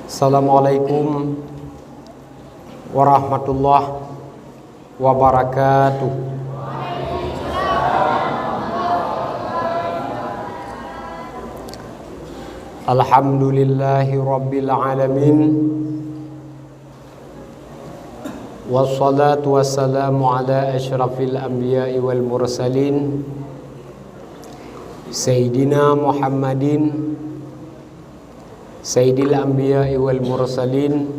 Assalamualaikum warahmatullahi wabarakatuh. Alhamdulillahi rabbil alamin. Wassalatu wassalamu ala asyrafil anbiya'i wal mursalin Sayyidina Muhammadin Sayyidil anbiya'i wal mursalin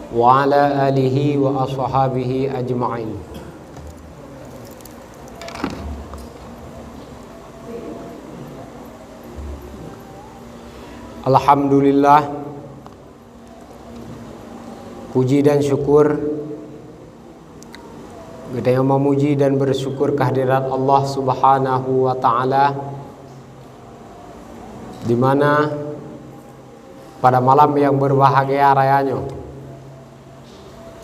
wa ala alihi wa ashabihi ajma'in. Alhamdulillah, puji dan syukur kita yang memuji dan bersyukur kehadirat Allah Subhanahu wa taala, di mana pada malam yang berbahagia rayanya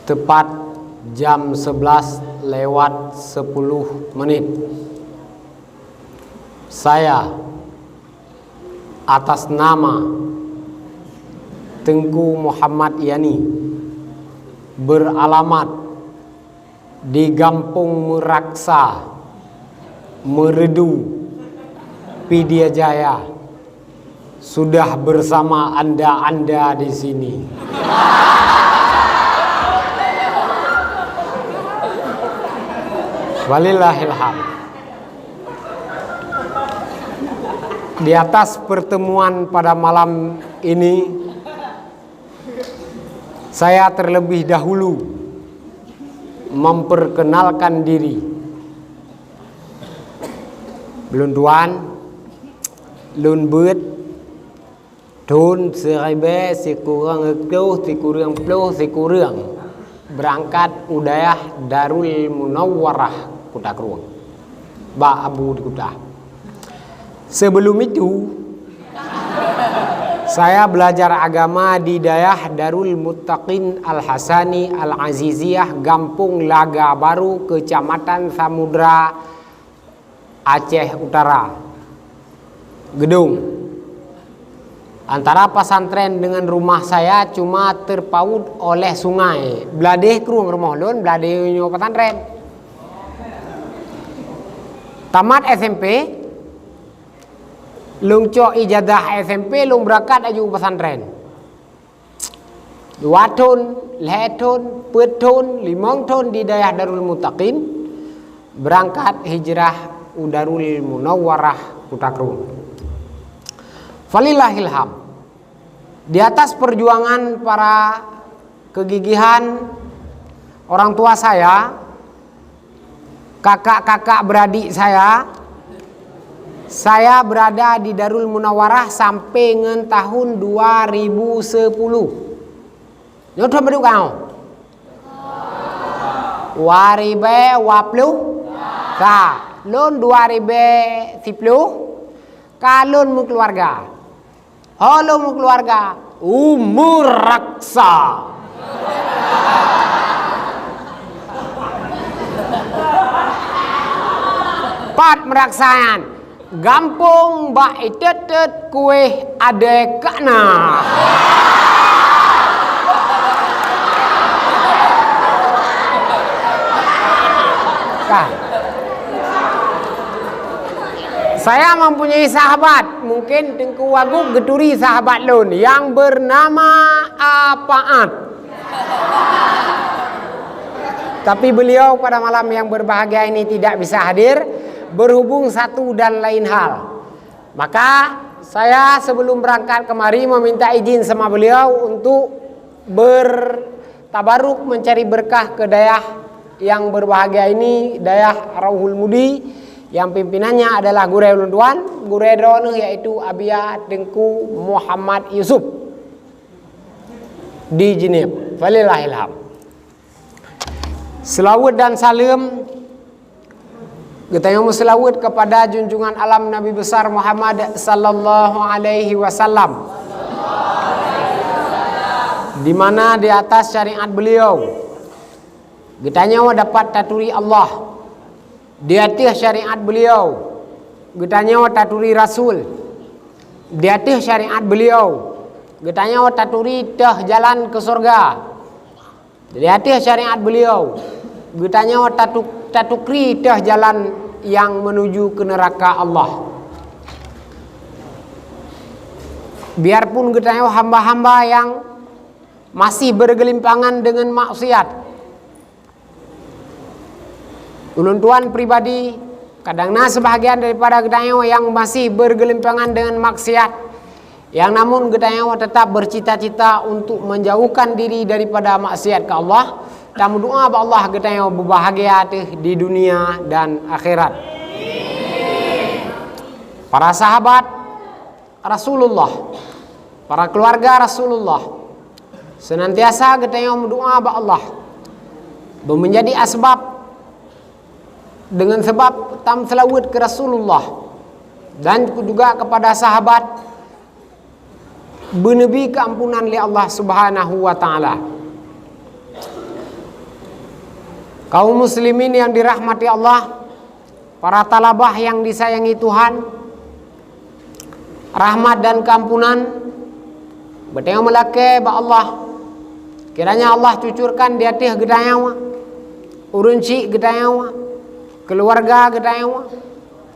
tepat jam 11 lewat 10 menit saya atas nama Tengku Muhammad Yani beralamat di Gampung Meraksa, Meredu, Pidya Jaya sudah bersama anda di sini. Walillahilham. Di atas pertemuan pada malam ini, saya terlebih dahulu memperkenalkan diri. Belum tuan, lun buat, tun seribe sikurang ekluh, sikurang pluh, sikurang berangkat udayah Darul Munawwarah Kota Keruang, Ba Abu di Kota. Sebelum itu saya belajar agama di Dayah Darul Muttaqin Al-Hasani Al-Aziziyah, Gampung Laga Baru, Kecamatan Samudra, Aceh Utara. Gedung antara pesantren dengan rumah saya cuma terpaut oleh sungai. Beladeh keruang rumah lun, beladeh nyo pesantren. Tamat SMP, lung cok ijazah SMP, lung berangkat aju pesantren. 2 tahun, 2 tahun, 4 tahun, 5 tahun di Dayah Darul Muttaqin, berangkat hijrah Darul Munawwarah Kota Keruang. Falillahilham. Di atas perjuangan para kegigihan orang tua saya, kakak-kakak beradik saya berada di Darul Munawwarah sampai dengan tahun 2010. Nyoto berduk kau? Waribe waplu? Ka, lon 2010. Kalon mu keluarga. Halo mu keluarga. Umur raksa. Pat meraksayan. Gampung ba itetet kue adekana. Kah. Saya mempunyai sahabat, mungkin Tengku Wagub geturi sahabat lun yang bernama Apaat. Tapi beliau pada malam yang berbahagia ini tidak bisa hadir, berhubung satu dan lain hal. Maka saya sebelum berangkat kemari meminta izin sama beliau untuk bertabaruk mencari berkah ke Dayah yang berbahagia ini, Dayah Rauhul Mudi, yang pimpinannya adalah Gureh Lunduan, Gureh Drone, yaitu Abia Tengku Muhammad Yusuf di Jeneb. Walillahilham. Selawat dan salam kita yang selawat kepada junjungan alam Nabi besar Muhammad sallallahu alaihi wasallam, di mana di atas syariat beliau kita nyawa dapat taturi Allah. Di atas syariat beliau kita nyawa taturi Rasul. Di atas syariat beliau getanya taturi teh jalan ke surga. Jadi hati syariat beliau. Getanya tatukri teh jalan yang menuju ke neraka Allah. Biarpun getanya hamba-hamba yang masih bergelimpangan dengan maksiat. Ulun tuan pribadi, kadangnya sebahagian daripada getanya yang masih bergelimpangan dengan maksiat, yang namun getanya tetap bercita-cita untuk menjauhkan diri daripada maksiat ke Allah. Dan berdoa kepada Allah getanya berbahagia di dunia dan akhirat. Para sahabat Rasulullah, para keluarga Rasulullah senantiasa getanya berdoa kepada Allah menjadi asbab dengan sebab tam selawat ke Rasulullah dan juga kepada sahabat bernebi keampunan li Allah Subhanahu wa taala. Kaum muslimin yang dirahmati Allah, para talabah yang disayangi Tuhan, rahmat dan keampunan bertanya melake ba Allah. Kiranya Allah cucurkan di hati gedaya urunci gedaya keluarga gedaya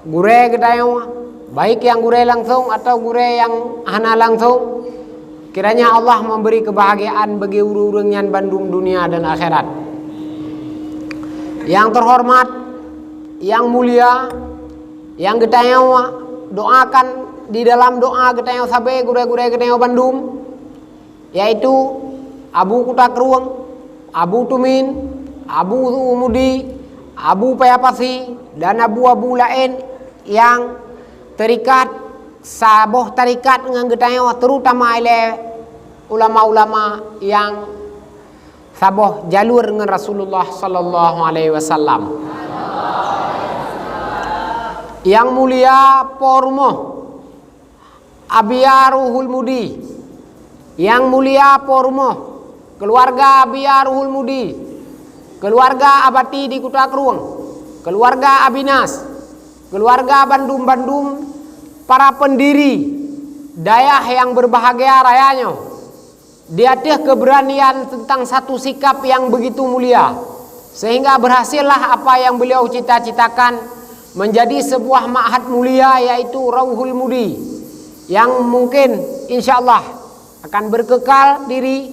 gure gedaya, baik yang gure langsung atau gure yang hana langsung. Kiranya Allah memberi kebahagiaan bagi urung-urung yang bandung dunia dan akhirat. Yang terhormat, yang mulia, yang getanya doakan di dalam doa getanya sabe gure-gure getanya bandung, yaitu Abu Kutakruang, Abu Tumin, Abu Umudi, Abu Payapasi, dan abu-abu lain yang terikat saboh tarikat dengan getanya, terutama oleh ulama-ulama yang saboh jalur dengan Rasulullah sallallahu alaihi wasallam. Yang mulia pormo Abiyaruhul Mudi, yang mulia pormo keluarga Abiyaruhul Mudi, keluarga Abati di Kutakruang, keluarga Abinas, keluarga Bandung-Bandung, para pendiri dayah yang berbahagia rayanya. Di atas keberanian tentang satu sikap yang begitu mulia, sehingga berhasillah apa yang beliau cita-citakan menjadi sebuah ma'had mulia, yaitu Rauhul Mudi, yang mungkin insyaallah akan berkekal diri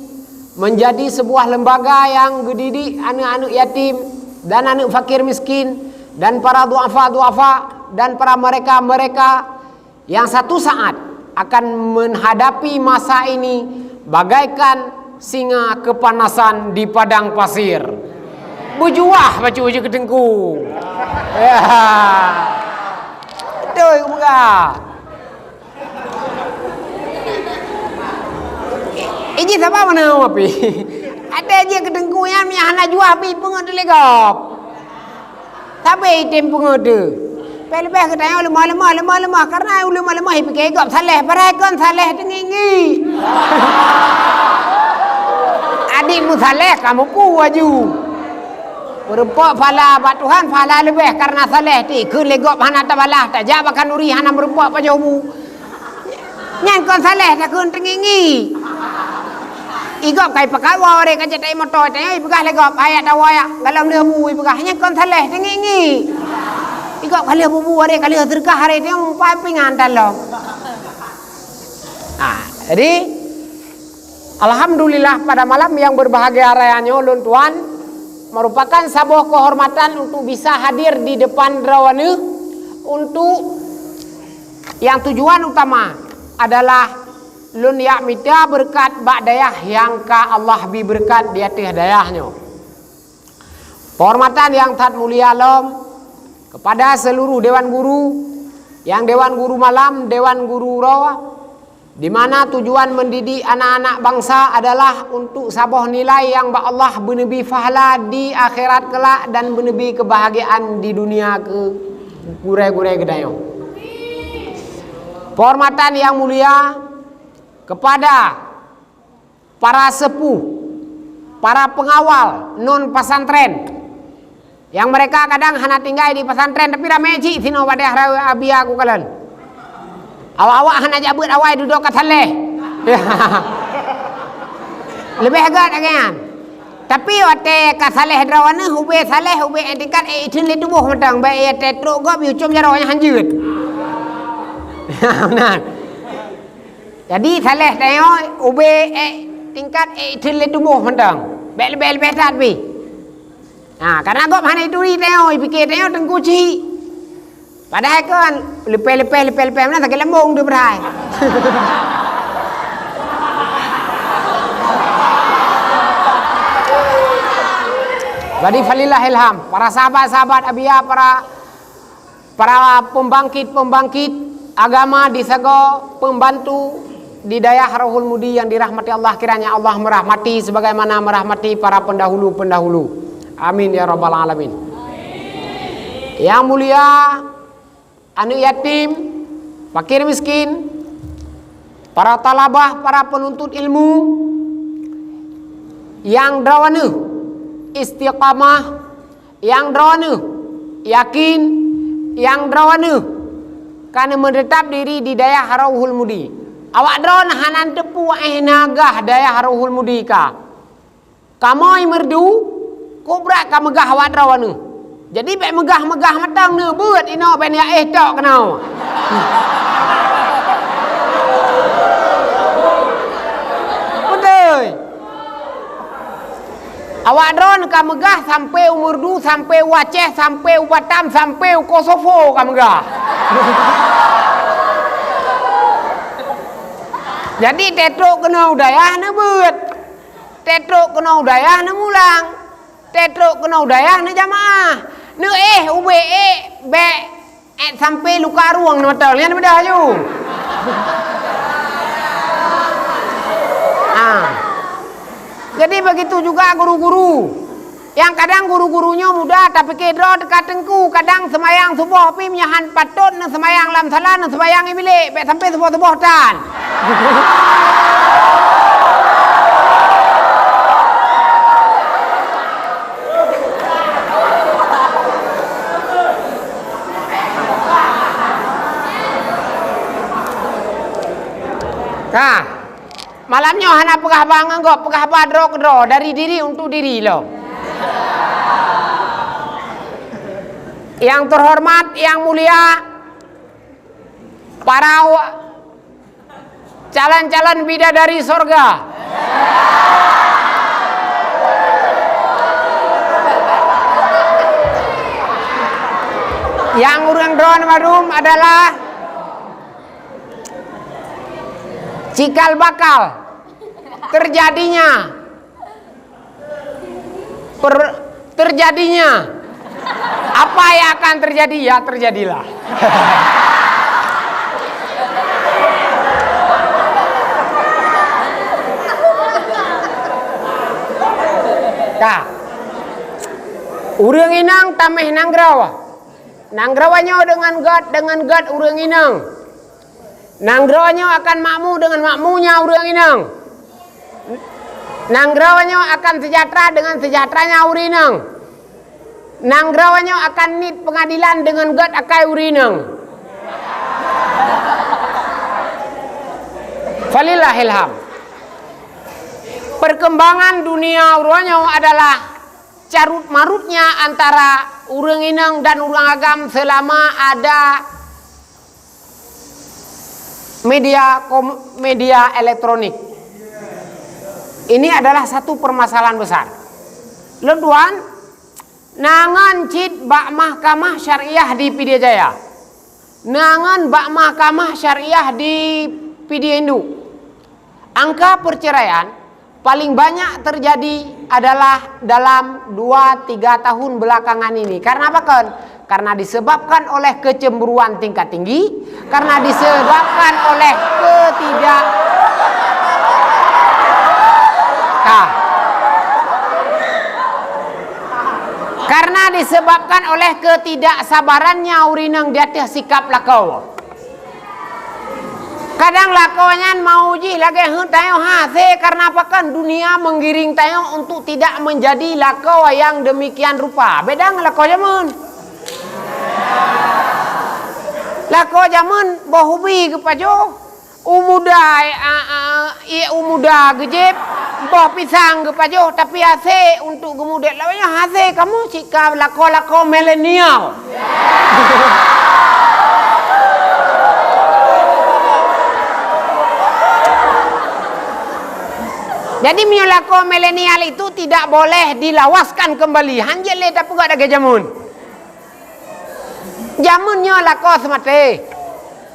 menjadi sebuah lembaga yang mendidik anak-anak yatim dan anak fakir miskin dan para duafa dan para mereka-mereka yang satu saat akan menghadapi masa ini bagaikan singa kepanasan di padang pasir. Bujuah baju kedengku. Ya. Doi buka. Iji siapa mana api? Ada aja kedengku yang hana jual api pengode legap. Tapi item pengode. Pelbeh katanya lemah karena lemah pikir gap saleh parekon saleh tengingi. Adikmu saleh kamu ku waju. Berempat pala bat Tuhan pala lebih karena saleh ti ke legop hana tabalah tak jabakan uri hana berempat pajomu. Nyan kon saleh tak kun tengingi. Igop kai pakai wore ka cetai motor tanya ibegah legop ayat dawaya dalam lebu ibegah nyan kon saleh tengingi. Ikaw kali bubu hari kali terkah hari dia mumpapingan dalam. Jadi alhamdulillah pada malam yang berbahagia rayanya ulun tuan merupakan sebuah kehormatan untuk bisa hadir di depan rawane untuk yang tujuan utama adalah lun ya minta berkat bak dayah yang ka Allah bi berkat di atas dayahnya. Kehormatan yang tat mulia lom kepada seluruh dewan guru, yang dewan guru malam, dewan guru rawa, di mana tujuan mendidik anak-anak bangsa adalah untuk saboh nilai yang Allah benebi fahala di akhirat kelak dan benebi kebahagiaan di dunia ke gure-gure gedayo. Penghormatan yang mulia kepada para sepuh, para pengawal non pesantren, yang mereka kadang hanya tinggal di pesantren tapi ramai cik sino pada abia aku kalian. Awak-awak hanya jabut awak duduk kat saleh. Ya. Lebih agak kan. Tapi wate ka saleh drawana hube saleh hube etikat itin le tubuh matang bae te truk go bi ucum jarawanya hanjut. Benar. Jadi saleh tayo hube tingkat itin le tubuh matang. Bel betat bi. Nah, karena go mana itu tayo pikir tayo tengkuci. Padahal kan lepe mana sakit lambung tu berai. Jadi falillahil ham, para sahabat-sahabat Abiyah, para pembangkit agama di Sago, pembantu di Dayah Rohul Mudi yang dirahmati Allah, kiranya Allah merahmati sebagaimana merahmati para pendahulu-pendahulu. Amin ya rabbal alamin. Yang mulia, anak yatim, fakir miskin, para talabah, para penuntut ilmu yang drawana istiqamah, yang drawana yakin, yang drawana karena menetap diri di Dayah Rohul Mudi. Awak drawana hanan tepu nagah Dayah Rohul Mudi ka. Kamoi merdu kubrak ka megah awak drawana. Jadi baik megah-megah matang ne beut ino ben ya tok kenau. Betul. Awak drone ka megah sampai umur du, sampai Aceh, sampai Batam, sampai Kosovo ka megah. Jadi tetruk kena udayah ne beut. Tetruk kena udayah ne mulang. Tetruk kena udayah ne jamaah. Ne ube be sampai luka ruang ne betul nya bedah ju. Jadi begitu juga guru-guru. Yang kadang guru-gurunya muda tapi kedro dekat tengku, kadang semayang subuh pi menyahan patut ne semayang lam salah ne semayang bilik, baik sampai subuh-subuh tan. Nah, malamnya hana pegah bangang kok, pegah padro kedro dari diri untuk diri lo. Yang terhormat, yang mulia, para calon-calon bidadari sorga. Yang urang drone marum adalah cikal bakal terjadinya apa yang akan terjadi ya terjadilah. Nah, urang inang tameh nanggrawa. Nangrawanya dengan gad urang inang. Nangrawanya akan makmu dengan makmunya urang inang. Nangrawanya akan sejahtera dengan sejahteranya urinang. Nangrawanya akan nit pengadilan dengan gad akai urinang. Falillahil ham. Perkembangan dunia urangnya adalah carut marutnya antara urang inang dan urang agam selama ada media elektronik. Ini adalah satu permasalahan besar. Leduan, nangan cid bak mahkamah syariah di Pidijaya Jaya. Nangan bak mahkamah syariah di Pidijaya Hindu. Angka perceraian paling banyak terjadi adalah dalam 2-3 tahun belakangan ini. Karena apa kan? Karena disebabkan oleh kecemburuan tingkat tinggi, karena disebabkan oleh karena disebabkan oleh ketidaksabarannya urinang di atas sikap lakau. Kadang lakaunya mau uji lagi tayo hase karena apa kan dunia menggiring tayo untuk tidak menjadi lakau yang demikian rupa. Beda ngelakau zaman. Lakau zaman bahubi kepajo. umuda gejep boh pisang ke pajoh tapi ase untuk gemudek lawanya ase kamu cika lako milenial. Jadi miolako milenial itu tidak boleh dilawaskan kembali. Hanjele tapi gak ada jamun. Jamunnya lako semate.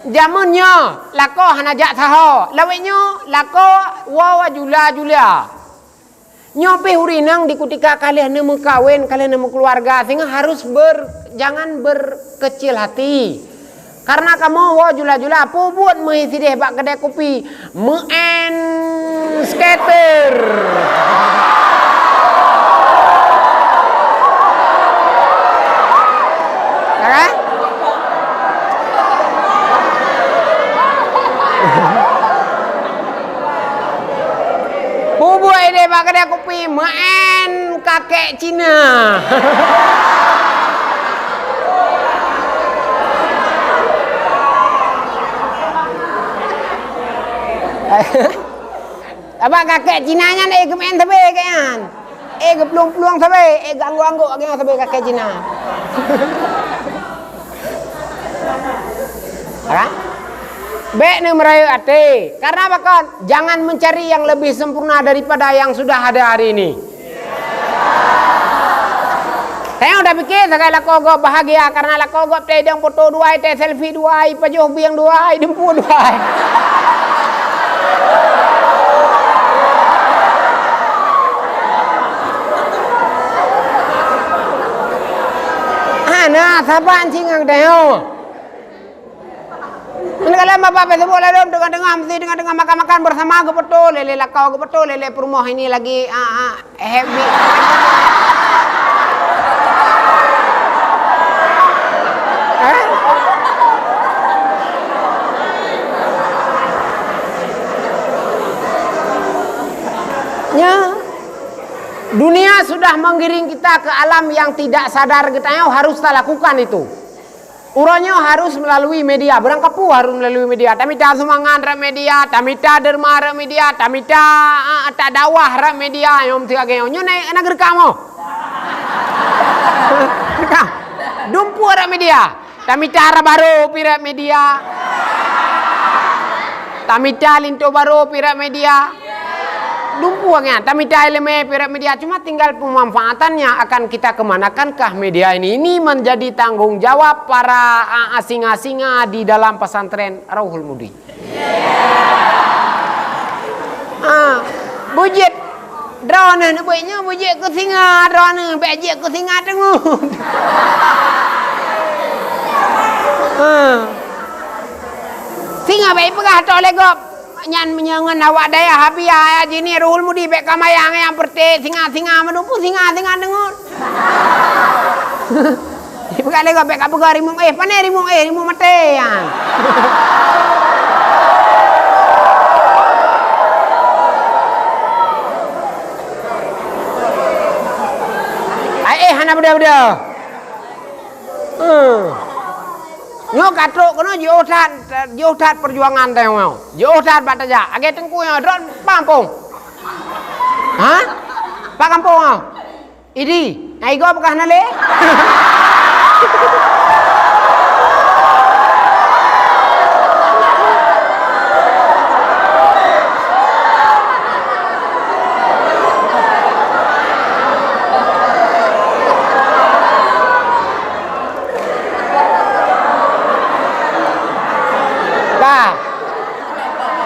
Jamunnya lako hanajak saho. Lawenyo lako wawa jula. Nyope hurinang di kutika kalian nemu kawin, kalian nemu keluarga, sehingga harus jangan berkecil hati. Karena kamu wo jula-jula apa buat mengisi deh bak kedai kopi men skater. Ya? Buat deh bak kedai kopi men kakek Cina. Abang kakek Cinanya nih kemen sabe kayan. Peluang sabe, ganggu agak sabe kakek Cina. Kan? Bek ni merayu ate. Karena apa kan? Jangan mencari yang lebih sempurna daripada yang sudah ada hari ini. Saya udah pikir sekali lakogo bahagia karena lakogo teh yang foto dua, teh selfie dua, pajuh biang dua, dempu dua. Nah, saban cingang deo. Ini kalau bapak besok boleh dong dengan makan bersama ke betul lele lakau ke betul lele perumah ini lagi happy. Ya. Dunia sudah menggiring kita ke alam yang tidak sadar kita harus kita lakukan itu. Uranya harus melalui media, berangkapu harus melalui media. Tamita semangat rap media, tamita derma rap media, tamita tak dakwah rap media. Yang tiga geng, nyo negeri kamu. Dumpu rap media, tamita arah baru pirat media, tamita linto baru pirat media. Dumpuangnya, tamita elemen pirat media cuma tinggal pemanfaatannya akan kita kemanakankah media ini menjadi tanggung jawab para asing-asinga di dalam pesantren Rauhul Mudi. Bujet drone ni baiknya bujet ke singa drone bejek ke singa tengok. Singa baik pegah tok legop. Nyan menyangan awak daya habia jini Rauhul Mudi bek kamayang yang perte singa menumpu singa dengut. Bukan lego bek kapega rimung pane rimung mate yang. Hana beda. Nyo katruk kono jotat perjuangan teh mau. Jotat bataja. Age tengku yo dron pampung. Hah? Pak kampung mau. Idi, ai go bekah nale.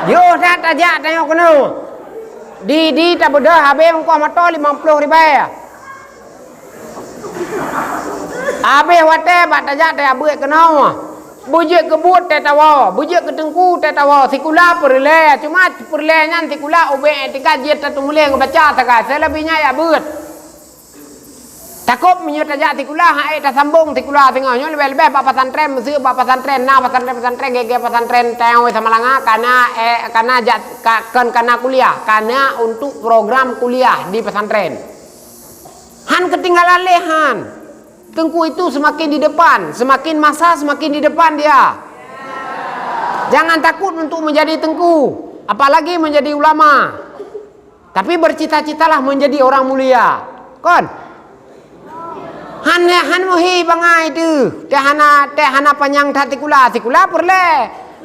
Jotat aja tengok kono. Di tak beda habe engkau mato 50 ribu ya. Habe wate bat aja teh abuek kono. Bujek kebut teh tawa, bujek ketengku teh tawa, sikula perle, cuma perle nyan sikula obe tingkat jet tu mulai baca taka, selebihnya ya but. Takut menyut aja sikula hae ta sambung sikula tengah nyo lebih pak pesantren mesti pak pesantren nah pesantren gege pesantren tengah sama langa karena karena kuliah karena untuk program kuliah di pesantren. Han ketinggalan lehan. Tengku itu semakin di depan, semakin masa semakin di depan dia. Jangan takut untuk menjadi tengku, apalagi menjadi ulama. Tapi bercita-citalah menjadi orang mulia. Kon. Han muhi bangai tu. Teh hana panjang tikula perle.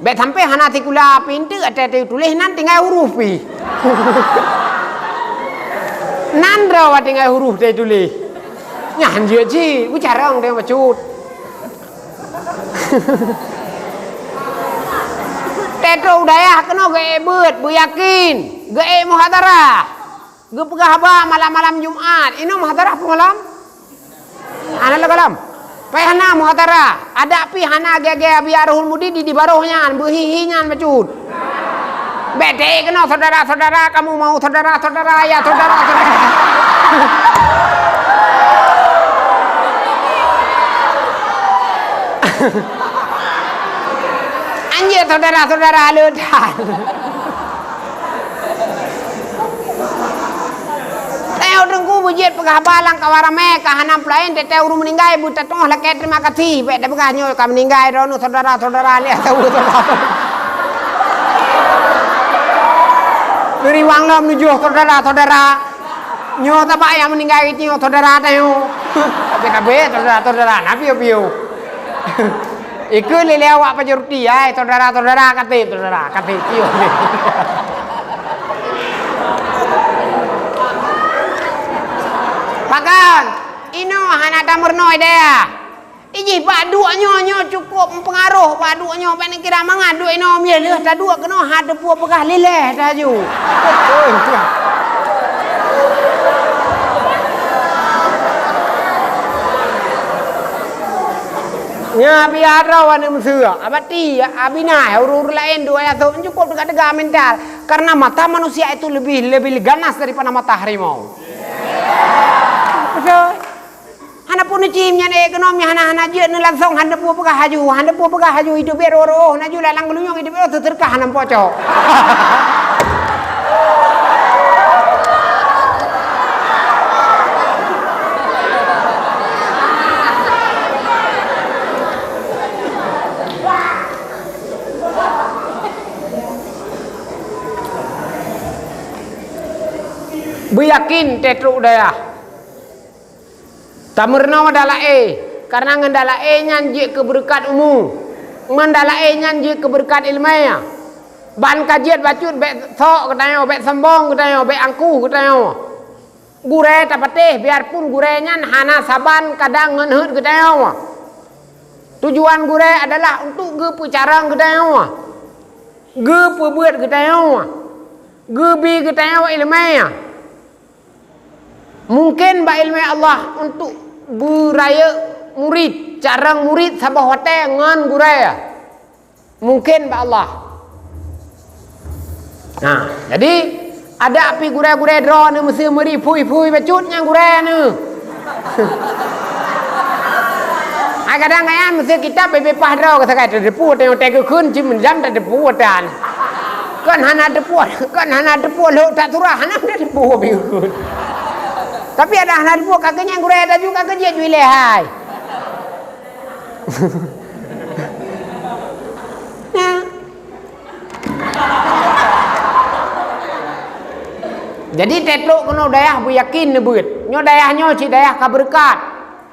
Bet sampai hana tikula pintu ada tulis nan tinggal huruf pi. Nan rawa tinggal huruf dia tulis. Nyan je ji, bicara orang dia macut. Tetro daya kena ge beut, bu yakin. Ge muhadarah. Ge pegah ba malam-malam Jumat. Ini muhadarah malam? Ana lagalam. Pai hana muhadarah. Ada pi hana ge biarul mudi di barohnya, behihinyan macut. Bete kena saudara-saudara, kamu mau saudara-saudara ya saudara-saudara. Anjir saudara-saudara ledan. Teo tengku bujit pegah balang kawarame kahanam lain tete uru meninggai buta toh leket terima kasih bet dah pegahnya ka meninggai rono saudara-saudara lihat tahu saudara. Beri wang lo menuju saudara-saudara. Nyo tabak yang meninggal itu saudara tayo. Tapi saudara-saudara nabi piu. Iku lele awak pajuruti ya saudara-saudara kate piu. Pakan ino hana damurno idea. Iji padua nyo cukup pengaruh padua nyo pen kira mangadu ino mie leh ta dua kena hade pu pegah leleh ta ju. Nya biar rawan mesra abati abina urur lain dua atau cukup dekat mental karena mata manusia itu lebih ganas daripada mata harimau. Betul. Hana pun cimnya ekonomi hana je ne langsung hana pu pegah haju hidup beroro hana ju lalang lunyong hidup beroro terkah hana pocok. Beyakin tetruk daya. Tamerna adalah karena ngendala nyanji keberkat umum. Ngendala nyanji keberkat ilmiah. Ban kajian bacut bek sok katayo, bek sembong katayo, bek angku katayo. Gure tapateh biarpun gurenya hana saban kadang ngenheut katayo. Tujuan gure adalah untuk ge pecarang katayo. Ge pebeut katayo. Ge bi katayo ilmiah. Mungkin ba ilmu Allah untuk buraya murid, carang murid sabah hotel ngan guraya. Mungkin ba Allah. Nah, jadi ada api guraya dro ni mesti meri pui bacutnya guraya ni. Kadang kadang mesti kita bebepah dro kata kata depu tengok tengok kun cim jam tak depu dan. Kan hana depu lo tak turah hana depu biun. Tapi ada anak buah kakaknya yang guraya ada juga kerja jual lehai. Jadi tetlok kena dayah bu yakin nebut. Nyo dayahnya ci dayah kaberkat.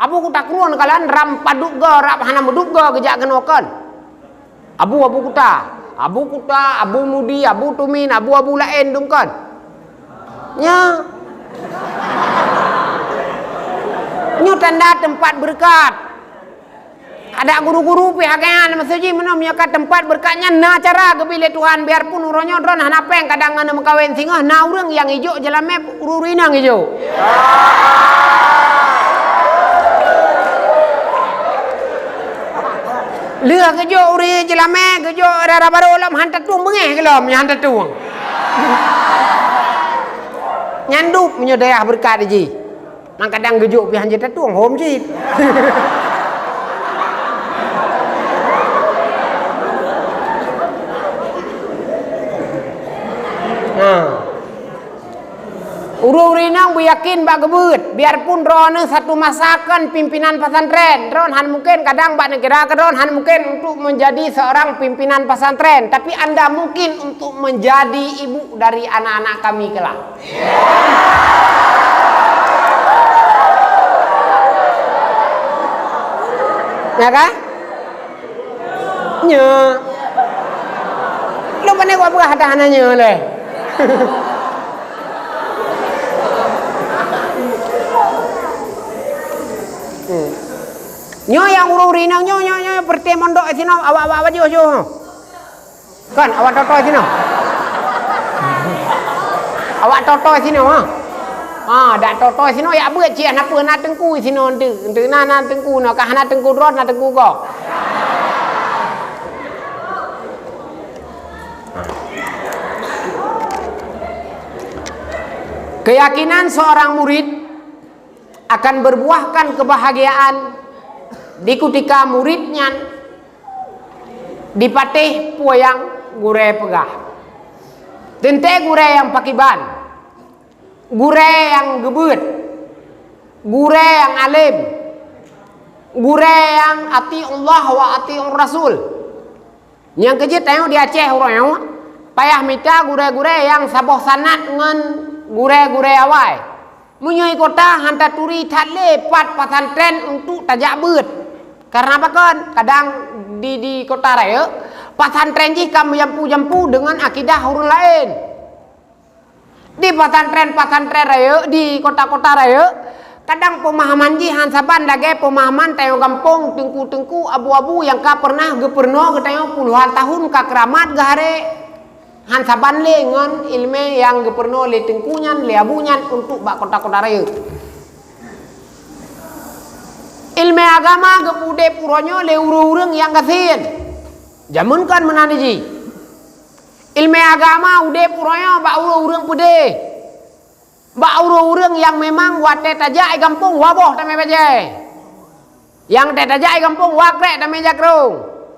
Abu ku tak keluar kalan ram paduk go rap hana meduk go gejak kenokan. Abu kuta, abu mudi, abu tumin, abu lain dungkan. Nya Nyo tanda tempat berkat. Ada guru-guru pihaknya masjid mana menyekat tempat berkatnya na cara kebile Tuhan biarpun uronya dron hana peng kadang ngana mengkawin singa na urang yang ijo jelame ururinang ijo. Lừa kejo uri jelame kejo rara baru lam hantat tuang bengeh kelom hantat tuang. Nyandup menyodayah berkat ji. Nang kadang gejuk pi hanjit tuang hom ji. Uru-urinang yakin bak gebut, biarpun drone satu masakan pimpinan pesantren, drone han mungkin kadang bak negara ke drone han mungkin untuk menjadi seorang pimpinan pesantren, tapi Anda mungkin untuk menjadi ibu dari anak-anak kami kelak. Ya kan? Nya. Lu pandai gua buka hadahannya leh. Nyo yang ururi nang nyo bertemu mondok sini awak jo. Kan awak toto sini. Awak toto sini dak toto sini ya buat cia napa na tengku sini ente na tengku na kah na tengku ron na tengku kok. Keyakinan seorang murid akan berbuahkan kebahagiaan di ketika muridnya dipatih puayang gure pegah. Tente gure yang pakiban, gure yang gebut, gure yang alim, gure yang ati Allah wa ati Rasul. Yang kejit tengok di Aceh orang payah minta gure-gure yang saboh sanat ngan gure-gure awai. Menyoi kota hantar turi tak lepat pesantren untuk tajak bet. Karena apa kan? Kadang di kota raya pesantren jika menjampu-jampu dengan akidah huruf lain. Di pesantren raya, di kota-kota raya, kadang pemahaman jihan saban lagi pemahaman tayo gampong tengku-tengku abu-abu yang ka pernah geperno ketayo puluhan tahun ka keramat gahare. Han saban le ngon ilme yang geperno le tengkunyan le abunyan untuk bak kota-kota raya. Ilme agama gepude puronyo le urung-urung yang kasin. Jamun kan menaniji. Ilme agama ude puronyo bak urung-urung pude. Bak urung-urung yang memang wate tajak gampung waboh tame baje. Yang te tajak gampung wakrek tame jakrung.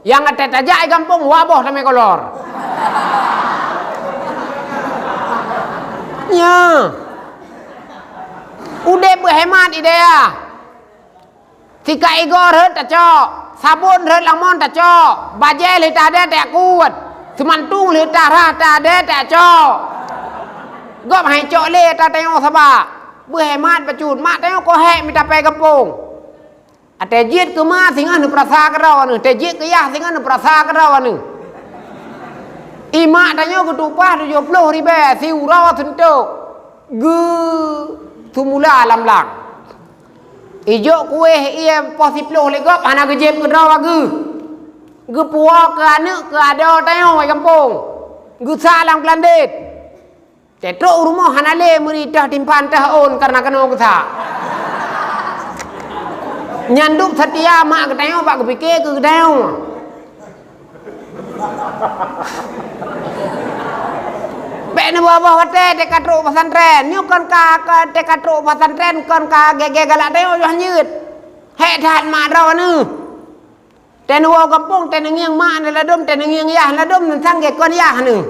Yang te tajak gampung waboh tame kolor. Ya. Udah berhemat idea. Tika igor hut tak cok, sabun hut lamon tak cok, bajai tak ada tak kuat, semantung tak rah tak ada tak cok. Gop hai cok le tak tengok sabak. Berhemat pacut mak tengok ko hek minta pai kampung. Ate jit ke ma singa nu prasa kerau anu, te jit ke yah singa nu prasa kerau anu. Imak tanya ketupah 70 ribu si urau tentuk ge tumula alam lang ijo kue ia posiploh legop hana gejep ke draw ge puak ke anak ke ada tayo ai kampung ge salang klandit tetrok rumah hana le meridah timpan tahun karena kena ke sa nyanduk setia mak ke tayo bak kepikir ke tayo. Bek bawa hotel dekat truk pesantren, nyu kon ka dekat truk pesantren kon ka gege galak teo yo nyut. Hek dat mak ro nu. Ten wo kampung ten ngiang mak na ladom ten ngiang yah ladom nan sang ge kon yah nu.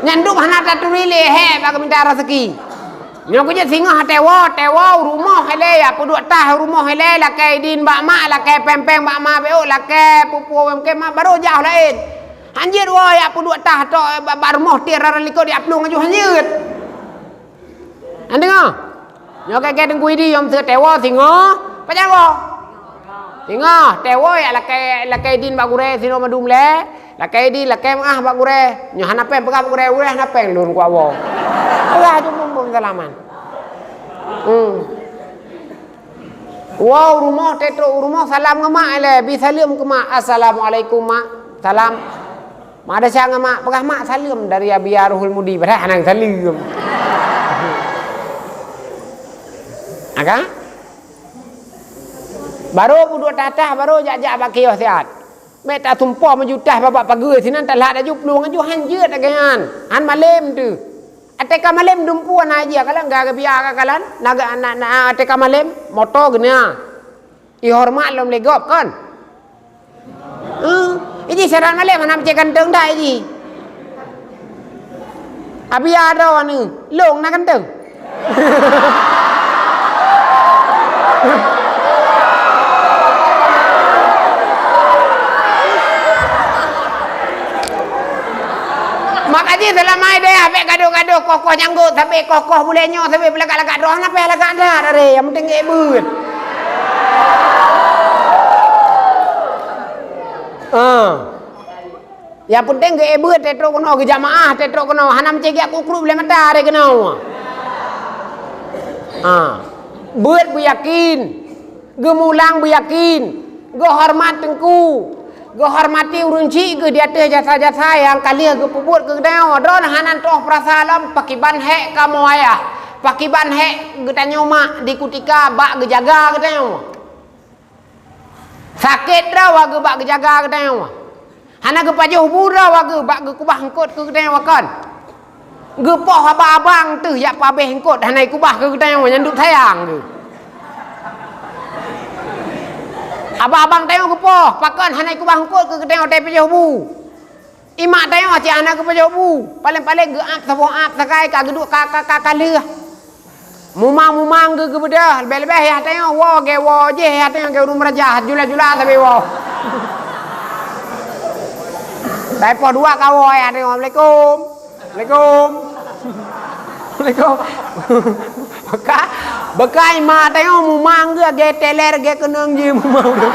Nyanduk hana taturi le he bag minta rezeki. Nyo ko je singa tewo rumah hele ya puduk tah rumah hele lakai din bak mak lakai pempeng bak mak beo lakai pupu ke mak baru jauh lain. Anjir wo ya puduk tah to bak rumah tiar liko di aplung aju anjir. Ande ngo. Nyo ke tengku idi yom se tewo singa. Pajan wo. Singa tewo ya lakai din bak gure sino madum le. Lakai di lakai mah bak gure. Nyo hana pem pegap gure hana peng lun kwa wo. Wah jumum salaman. Wow rumah tetro rumah salam ngemak le bi salam ke mak assalamualaikum mak salam mak ada sang mak pegah mak salam dari Abiyaruhul Mudi pada nang salam aga baru buduk tatah baru jak-jak bak kios siat meta tumpah menjutah babak pagi sinan telah aju peluang aju hanjeut agan han malam tu ateka malam dumpuan aja kalan gaga biar kalan naga anak ateka malam moto gena ihormat lom legop kan ini saran malam mana cek ganteng dah ini Abi ada ni, long nak kenteng. Makanya selama dia habis gaduh-gaduh kokoh nyanggut sampai kokoh boleh nyo sampai belagak-lagak doh apa lagak dah dari yang penting gebut. Yang penting gebut tetro kono ke jamaah tetro kono hanam cegak kukru boleh mata are kena. Buat beryakin, gemulang beryakin, ge hormat tengku. Go hormati urunci ke di atas jasa-jasa yang kalian ke puput ke deo don hanan toh prasalam pakiban hek kamu ayah pakiban hek kita nyoma di kutika bak gejaga kita nyoma sakit dah wage bak gejaga kita nyoma hana ke pajuh bura wage bak ge kubah hengkot ke kita nyoma kan ge poh abang tu ya pabeh hengkot hanai kubah ke kita nyoma nyanduk sayang tu abang tengok ke poh pakan hanai ku bangkut ke tengok tai pejah bu imak tengok cik anak ke pejah bu paling-paling ge ap sabo ap sakai ka geduk ka kala mumang ge bedah lebih-lebih ya tengok wo je ya tengok ke rumah raja jula-jula tapi wo dai poh dua ka wo ya tengok Assalamualaikum Bekai mak tengok mumang ke ge teler ge keneng je mumang tu.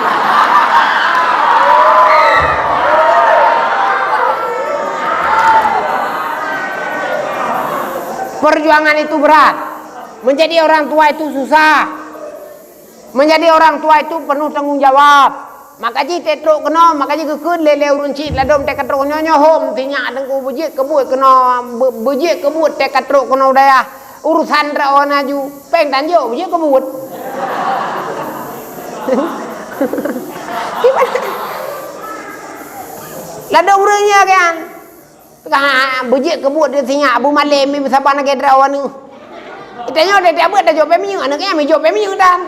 Perjuangan itu berat. Menjadi orang tua itu susah. Menjadi orang tua itu penuh tanggung jawab. Makaji tetruk kena, makaji kekeun lele urun cit ladom tekatruk nyonya hom tinyak dengku bejik kebut kena bejik kebut tekatruk kena daya. Urusan rawan aju peng tanjuk je kebut. Gimana? Lada urangnya kan. Tengah bejik kebut dia sinyak abu malam mi saban ke rawan ni. Itanya dia tak buat dah jawab pemiyu anaknya mi jawab pemiyu dah.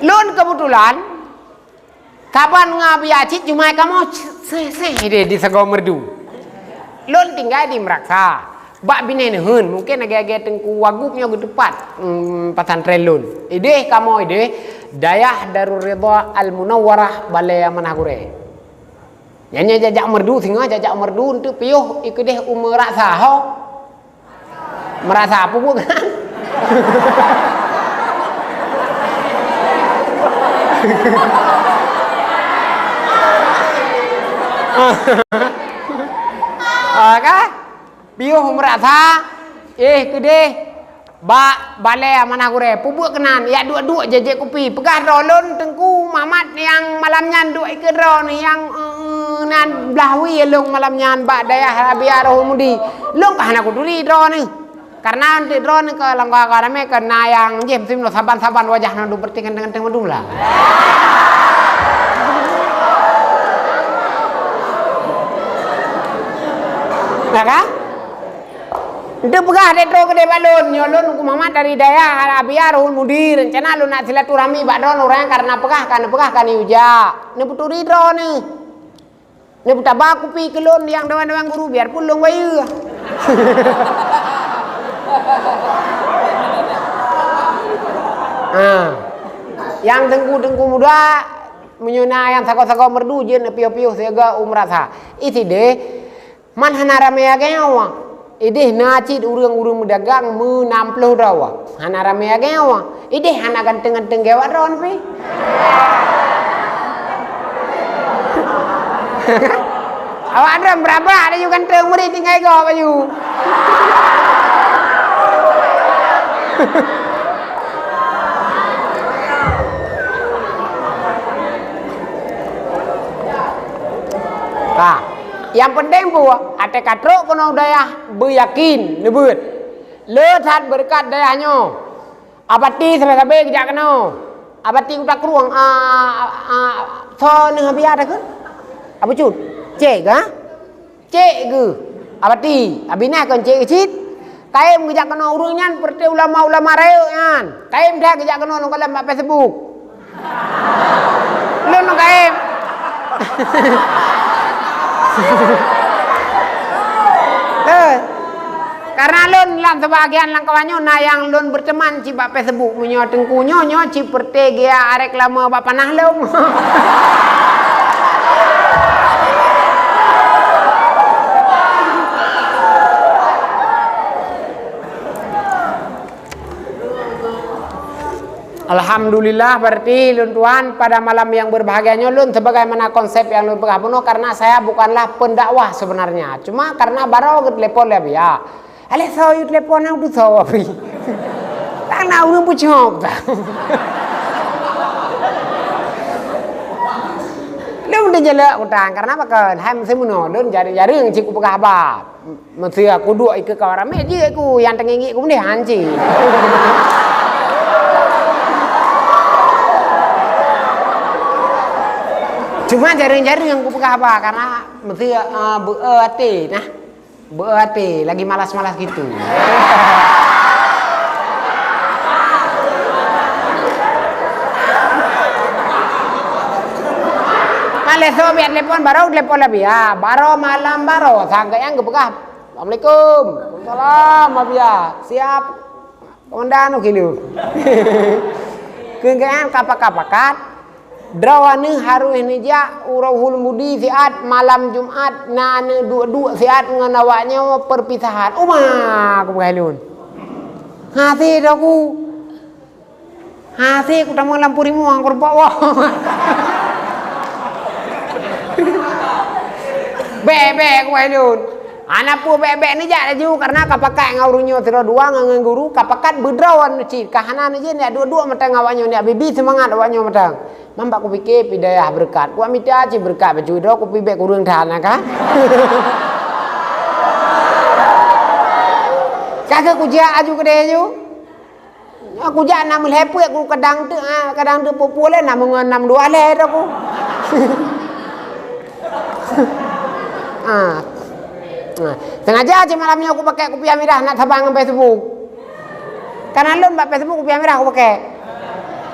Lon kebetulan kapan ngabiacit cuma kamu dia di Sagau Merdu. Lon tinggal di Meraksa. Bak bine neun mungkin agak-agak tengku wagupnya ke tepat pesantren lon. Ide kamu ide Dayah Darul Ridha Al Munawwarah Balai Managure. Nyanyi jajak merdu singa jajak merdu untuk piuh ikut deh merasa ho. Merasa apa bukan? Kan? Piuh merasa kede ba balai Managure pubuk kenan ya dua-dua jejek kopi pegah rolon tengku mamat yang malamnya dua ikut ron yang nan belahwi long malamnya ba daya biar humudi long kahana kuduri ron ni karena nanti ron ke langga karame kena yang jem sim lo saban-saban wajah nandu bertingan dengan tengah dula. Maka itu pegah detro ke balon nyolon ku mamat dari daya biar mudir rencana lu nak silaturahmi badon orang karena pegah kan uja ne puturi dro ne putaba kupi kelon yang dewan-dewan guru biar pulung wayu. Yang tengku muda menyuna yang sako-sako merdu je piu-piu sega umrasa iti deh man hana rame agewa ideh nacit urang-urang medagang menamploh rawa hana rame agewa ideh hana ganteng-ganteng gewa ron pi awak ada berapa ada juga ganteng murid tinggal go baju yang penting bu, ate katrok kono daya beryakin nebut. Lehat berkat dayanya. Abati sampai kerja kena. Abati utak ruang so nang biar dah kan? Apa cut? Cek ah? Cek ke? Abati, abina kan cek kecil. Kaim kerja kena urungan seperti ulama-ulama raya kan. Kaim dah kerja kena nang dalam Facebook. Lu nang kaim Karena lun dalam sebagian langkawannya nah yang lun berteman ci bak Facebook menyo tengkunyo nyo ci pertegea arek lama bak panah lom. Alhamdulillah berarti lun tuan pada malam yang berbahagianya lun sebagaimana konsep yang lun pegang penuh karena saya bukanlah pendakwah sebenarnya cuma karena baru ke telepon ya ale saya telepon aku tahu apa tak nak orang pucuk tak lun dah jelek utang karena apa kan hai mesti muno lun jari-jari yang ciku pegang apa mesti aku dua ikut kawan ramai je aku yang tengengi aku ni hanci. Cuma jaring-jaring yang aku pegang apa karena mesti berhati nah berhati lagi malas-malas gitu. Maleso biar telepon baru telepon lebih ya baru malam baru sangka yang aku pegang. Assalamualaikum, waalaikumsalam, ya siap komandan kilu. Keenggaan kapak-kapakat. Drawani harus ini ja urahul mudi siat malam Jumat nane dua siat ngenawaknya perpisahan. Aku berhalun. Hati aku. Hati aku tamu lampu rimu angkur bawah. Bebek aku berhalun. Anak pu bebek ni ja laju karena kapakat ngaurunya tira dua ngan guru kapakat bedrawan ci kahanan je ni dua-dua matang awaknya ni bibi semangat awaknya matang. Mampak aku fikir pidayah berkat. Ku amita ci berkat baju dah aku pibek kurang tahan kan. Kagak ku ja aju ke dia ju. Aku ja nak melhepu aku kadang tu popule nak mengenam dua le aku. Sengaja aja malamnya aku pakai kopiah merah nak tabang Facebook. Karena lu mbak Facebook kopiah merah aku pakai.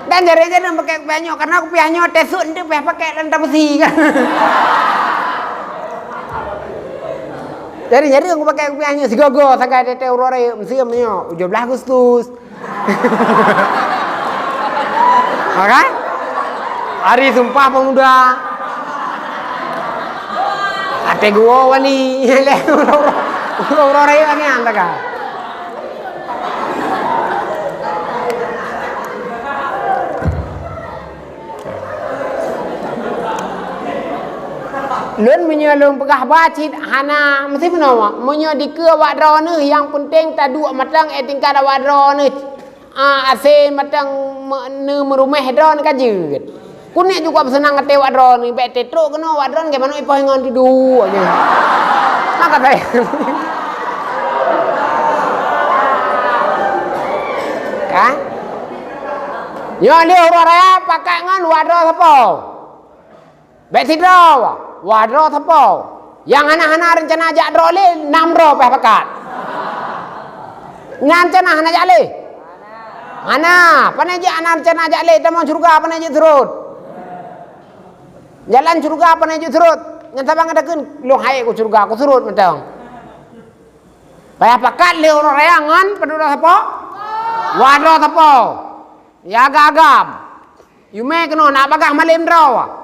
Dan jari-jari nak pakai kopiahnya karena kopiahnya tesun tu pakai lentah besi kan. Jari-jari aku pakai kopiahnya segogo sangat tete urore museumnya 17 Agustus. Oke? Hari Sumpah Pemuda. Ate gua wali le urore ani antaka. Lun menyelung pegah bacit hana mesti benar menyo dike wadro ni yang penting ta dua matang tingkat wadro ni ase matang ne merumah dro ni kajut kunik juga senang ngate wadro ni bet tetro kena wadro ke mana ipoh ngon tidu aja maka saya kan yo dia ora pakai ngan wadro sapa bet tidro wadro tepo yang anak-anak rencana ajak drole 6 ro peh pakat rencana anak ajak le mana paneje anak rencana ajak le tamang surga paneje surut jalan surga paneje surut nyata bang adakeun lu hae ku surga ku surut mentang peh pakat le ora reangan pedura tepo wadro tepo ya agam yume kena nak bagah malim draw.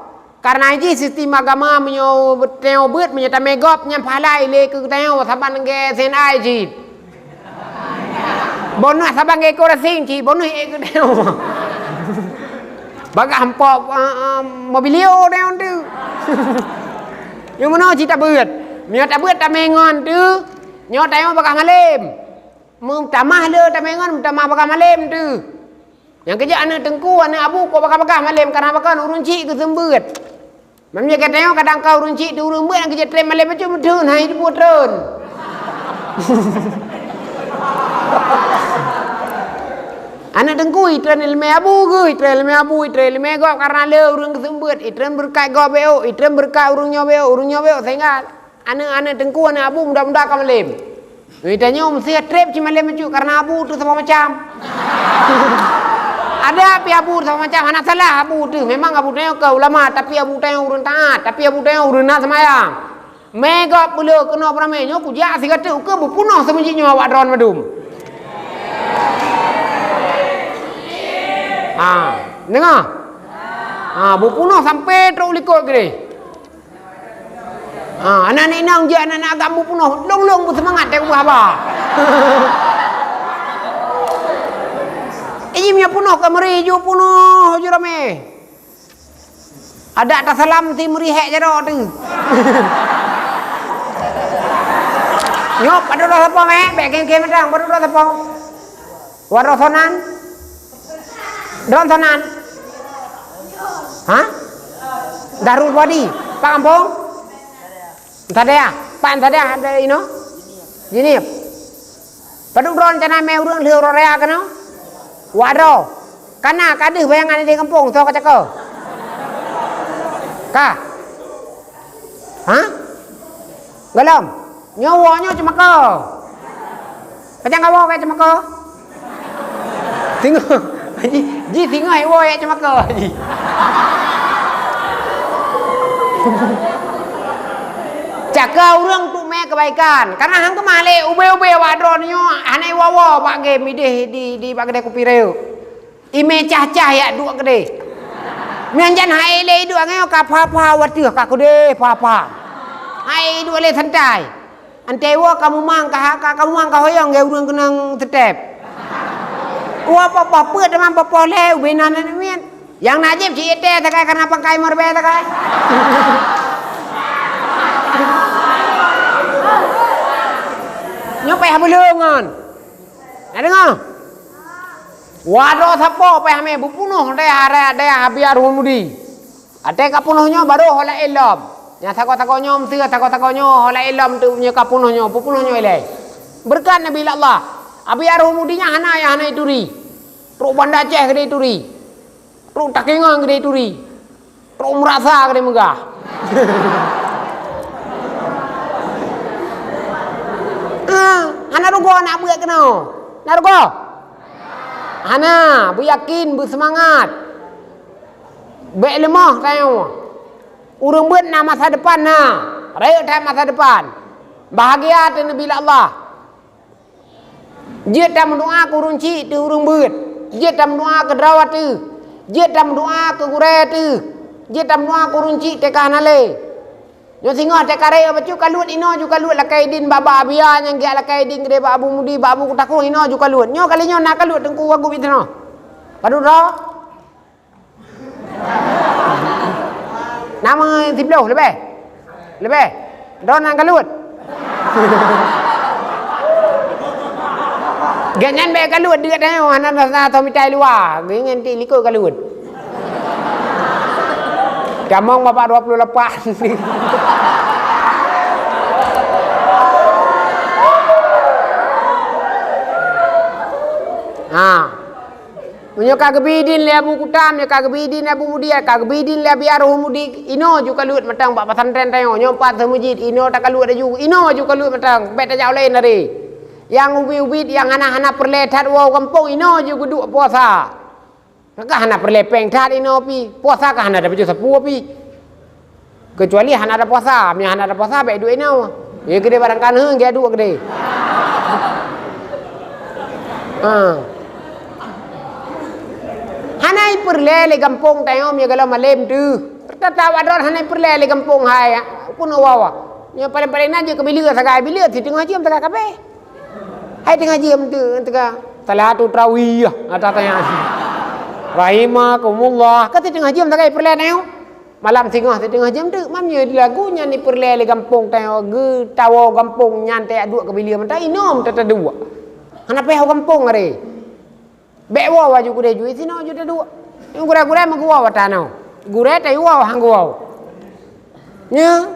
Karena ini sistem agama menyo teo beut menyata megop nyampalai le ke teo saban nge senai ji. Bonus saban nge ko rasing ji bonus e ke teo. Baga hampok mobilio teo tu. Yang mana cita beut. Menyata beut ta mengon tu. Nyo teo baga malem. Mung tamah le ta mengon tamah baga malem tu. Yang kerja anak tengku anak abu ko baga malem karena bakan urun ci ke sembeut. Mamnya katanya kadang kau runci di urung buat yang kerja trem malem macam mudun hai di putron. Anak dengku itren ilmu abu ke itren ilmu gop karena le urung kesembut itren berkat gop beo itren berkat urung nyobeo sehingga anak dengku anak abu mudah-mudah kau malem. Itanya mesti trem ci malem macam karena abu tu sama macam. Ada api abu sama macam anak salah abu tu. Memang abu tengok ke ulama tapi abu tengok urun taat, tapi abu tengok urun nak semayang. Mega pula kena peramainya ku jak si kata ke berpunah semenjinyo awak dron madum. Dengar? Berpunah sampai teruk likut ke dia. Anak-anak inang je anak-anak agak berpunah. Long-long bersemangat tengok apa. Ini punya punuh ke meri ju punuh ju rame. Ada tak salam ti meri hek jaro tu. Nyop pada dah sapong bek kem-kem madang pada dah sapong. Waro sonan. Don sonan. Darul body. Pak kampung. Tadi ya, pan tadi ada ino. Gini. Paduk don cana me urang liu rorea kana. Wado, kana kadeh bayangan di kampung, so kacako. Ka? Galam? Nyawa cuma ko. Kacang kawo kayak cuma ko. Tengok, ji tengok hewo kayak cuma ko. Jaga orang tu me kebaikan. Karena hang kemale ube-ube wadron nyo anai wawo pak ge mideh di pak gede kopi reu. Ime cah-cah ya dua gede. Mianjan hai le dua ngeo ka papa watih ka kude papa. Hai dua le santai. Ante wo kamu mang ka kamu mang ka hoyong ge urang kenang tetep. Wa papa peut demam papa le ubenan mian. Yang najib ci ete takai karena pangkai morbe takai. Nyopai habulungan. Ada ngah? Wado sapo pe hame bupunuh dia biar humudi. Ate kapunuhnya baru hola ilam. Nya tako-takonyo mesti tako-takonyo hola ilam tu punya kapunuhnya, pupunuhnya ilai. Berkat Nabi Allah. Biar humudinya hana ya hana ituri. Truk Banda Aceh gede ituri. Truk Takengon gede ituri. Truk merasa gede megah. Hana rugo nak buat kena. Nak rugo? Hana, beryakin, bersemangat. Baik lemah kayu. Urang buat nak masa depan nah. Raya tak masa depan. Bahagia tu Nabi Allah. Dia dah mendoa ke urang cik tu urang buat. Dia dah mendoa ke derawat tu. Dia dah mendoa ke gure tu. Dia dah mendoa ke urang cik tekah nale. Yo singoh te kare bacu kalut ino ju kalut lakai din baba abia yang gia lakai din gede babu mudi babu kutaku ino ju kalut. Nyo kali nyo nak kalut tengku wagu bitno. Padu ro. Nama tiblo lebih. Lebih. Don nak kalut. Ganyan be kalut dekat dah anak dah tahu mitai luar. Ganyan ti likut kalut. Jamong bapak 28. Punya kagebidin le abu kutam, ya kagebidin abu mudia, kagebidin le biar humudi. Ino juga kalut matang bak pesantren tayo, nyompat ke masjid, ino tak kalut ada juga. Ino juga kalut matang, bet jauh lain dari. Yang ubi-ubi yang anak-anak perletat wow kampung ino juga duduk puasa. Maka hana perlepeng tat ino pi. Puasa kah hana ada baju sepuh pi. Kecuali hana ada puasa, punya hana ada puasa baik duit ino. Ya gede barang kan hang dia dua gede. Hanai perle kampung tayo mi kalau malem tu. Tertawa ador hanai perle kampung hai pun wawa. Nya paling-paling aja ke bila sagai bila ti tengah jam tengah kape. Hai tengah jam tu tengah salatu tarawih ada tanya. Rahimakumullah. Kata tengah jam tak perle tayo. Malam tengah jam tu mamnya lagunya ni perle kampung tayo ge tawo kampung nyantai dua ke bila mentah inom tata dua. Hana pe kampung are. Bek wawa ju gure ju sino ju tadu. Yung gura-gura mag wawa tanaw. Gure tayo wawa hang wawa. Nya.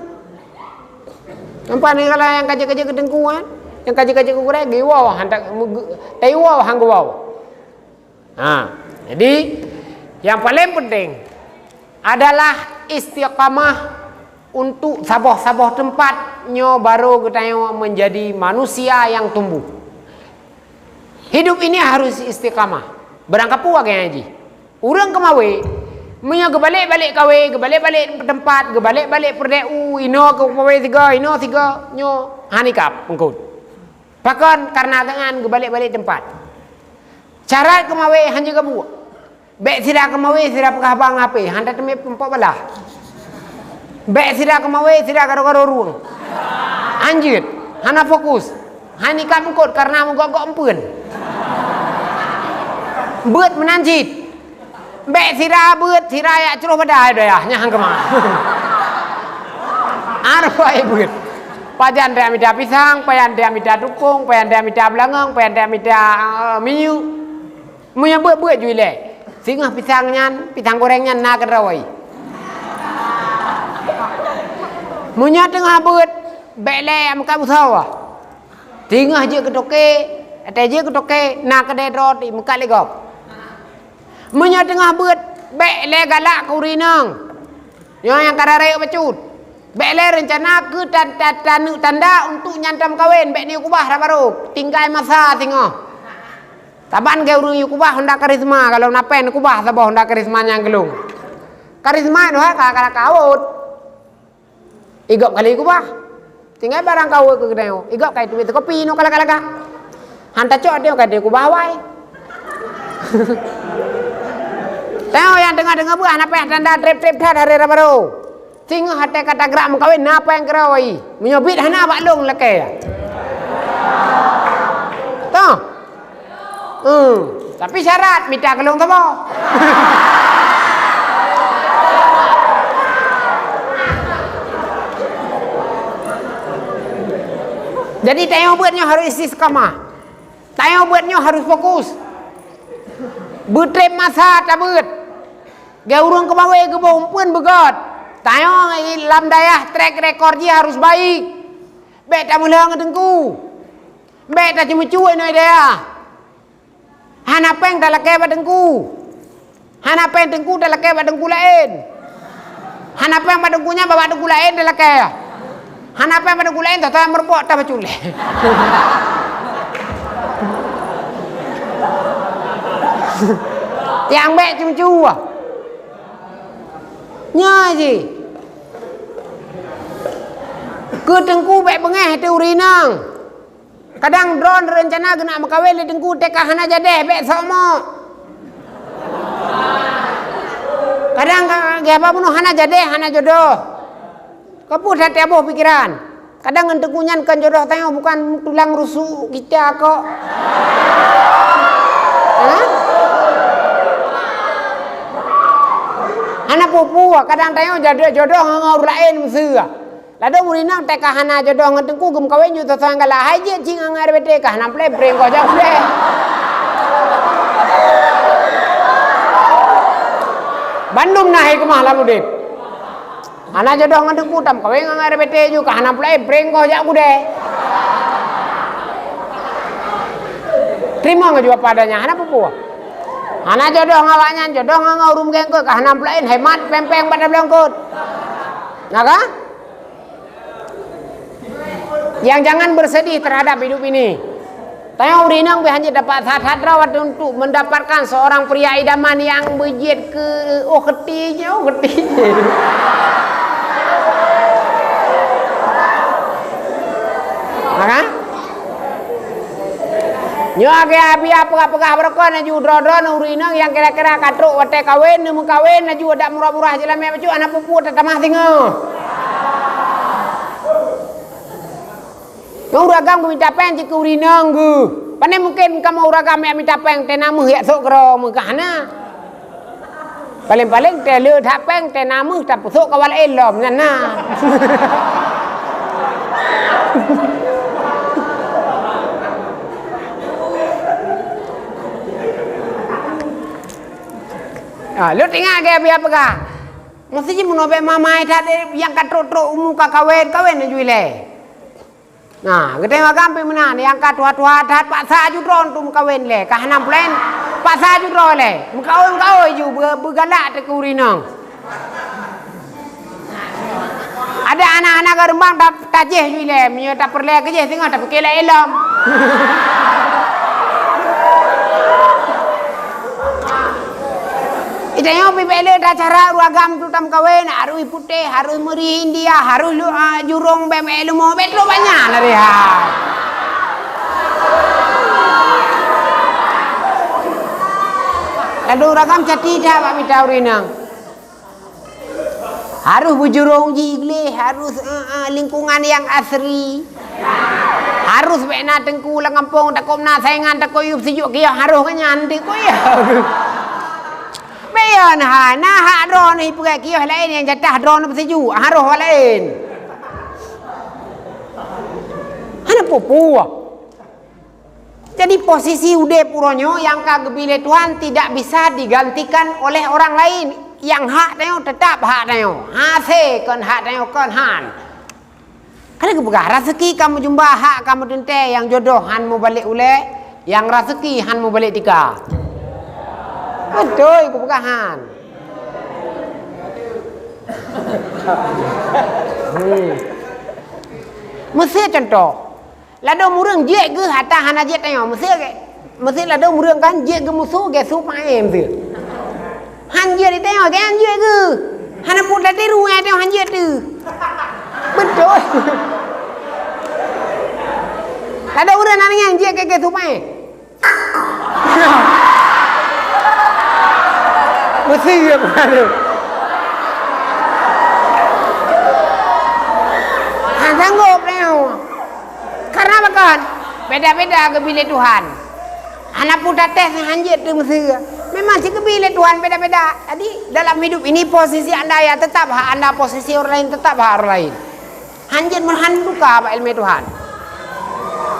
Nampak ni kalau yang kaji-kaji kedengkuan, yang kaji-kaji gure ge wawa hantak tayo wawa hang wawa. Jadi yang paling penting adalah istiqamah untuk sabah-sabah tempat nyo baru kita menjadi manusia yang tumbuh. Hidup ini harus istiqamah. Berangkat puak ya Haji. Urang kemawe, punya gebalik-balik kawe, gebalik-balik tempat, gebalik-balik perdeu, ino ke kawe tiga, nyo hanikap engkau. Pakon karena dengan gebalik-balik tempat. Cara kemawe hanya kebu. Bek sida kemawe sida pekah bang ape, handa teme pempok belah. Bek sida kemawe sida karo-karo ruang. Anjir, hana fokus. Hanikap engkau karena menggogok empun. Beut menanjit. Bek sira beut sira ya ceroh pada ya nyahang kemana. Arpa beut. Pajan dia mida pisang, pajan dia mida dukung, pajan dia mida belangong, pajan dia mida minyu. Munya beut juile. Singah pisangnya, pisang gorengnya na kerawai. Munya tengah beut bele am ka usawa. Tingah je ketoke, ate je ketoke na kedai roti muka legok. Munya tengah beut bek le galak kurinang. Yang karare becut. Bek le rencana ke tanda untuk nyantam kawin bek ni kubah rabaruk. Tingkai masa tengah. Taban ke urung kubah honda karisma kalau napen kubah sabah honda karisma yang gelung. Karisma itu kakak kawut. Igop kali kubah. Tinggal barang kawut ke kedai. Igop kai tu kopi no kala-kala. Hanta cok dia kai kubah wai. Tahu yang dengar-dengar buah napa yang tanda trip-trip dah dari rabaro. Tinggal hati kata gerak mengkawin napa yang kerawai. Menyobit hana baklong lekai. Tahu? Tapi syarat minta kelong tabo. Jadi tayo buatnya harus istiqamah. Tayo buatnya harus fokus. Betrip masa tak beut. Dia urung kemawe ke bawah pun begot. Tayo lam dayah track record dia harus baik. Bek tak mulang dengku. Bek tak cuma cuy noi dia. Hana peng tak lakai badengku. Hana peng dengku tak lakai badengku lain. Hana peng badengkunya bawa dengku lain tak lakai. Hana peng badengku lain tak tahu merbok tak bacule. Yang bek cuma cuy. Nya gì ke tengku bek bengeh te urinang kadang drone rencana gena makawel le tengku te kahana jadeh bek somo kadang ge apa pun hana jadeh hana jodoh kapu hati aboh pikiran kadang entekunyan kan jodoh tayo bukan tulang rusuk kita kok. Hana pupu kadang tayo jodoh ngor lain mesua. Lado murinang te kahana jodoh ngentengku gem kawin ju tosang kala haje cing angar bete kahana ple breng ko jak ple. Bandung nahi kemah lamudit. Hana jodoh ngentengku tam kawin angar bete ju kahana ple breng ko jak kude. Terima ngejawab padanya hana pupu. Hana jodoh ngawanya, jodoh ngaurum gengkut, kahana pelain hemat pempeng pada belangkut. Naka? Yang jangan bersedih terhadap hidup ini. Tayo urinang hanya dapat hadra untuk mendapatkan seorang pria idaman yang bejit ke ketinya. Naka? Nyo age abi apa-apa berkon aju drodron urinang yang kira-kira katruk wate kawin nemu kawin aju ada murah-murah jalan me baju anak pupu tetamah tingo. Yo uragam minta peng cik urinang gu. Pane mungkin kamu uragam ya minta peng tenamuh ya sok kro mukahna. Paling-paling te le tha peng tenamuh ta sok kawal elom nana. Lu tinggal ke apa kah? Mesti je menobek mamai tadi yang katrok-trok umum kawin juile. Nah, gede magampi mana yang katua-tua dat paksa ju dron tu kawin le, kahana plan paksa ju dron le. Mukawin ju bergalak te kurinang. Ada anak-anak gerembang tak tajih juile, minyo tak perle ke je tengok tak kele elam. Itanya pipele dah cara ruagam tu tam kawin harus putih, harus meri India, harus jurung bemelu mau betlo banyak lah dia. Lalu ragam cati dah pak mitau rinang. Harus bujurung jigle, harus lingkungan yang asri. Harus bena tengku lang kampung tak kom na saingan tak koyup sijuk kia harus kanyan di koya. Bayan ha na ha drone ni pukai kia lain yang jatah drone sijuk harus lain. Ana popo. Jadi posisi ude puronyo yang kagebile Tuhan tidak bisa digantikan oleh orang lain. Yang hak tayo tetap hak tayo. Ha se kon hak tayo kon han. Kalau kebuka rezeki kamu jumpa hak kamu tente yang jodoh han mau balik ule, yang rezeki han mau balik tiga. Betul kebuka han. Mesti contoh. Lado murung je ke hata han aje tayo mesti lado murung kan je ke musuh ke supaem tu. Han je di tayo kan je ke. Han pun dah tiru tayo han je tu. Betul. Ada orang nak yang dia ke tupai. Mesti dia bukan. Sanggup dia. Karena apa? Beda-beda kebilik Tuhan. Anak pun tes hanjit tu mesti. Memang si kebilik Tuhan beda-beda. Jadi dalam hidup ini posisi anda ya tetap hak anda, posisi orang lain tetap hak orang lain. Hanjit merhanduka apa ilmu Tuhan.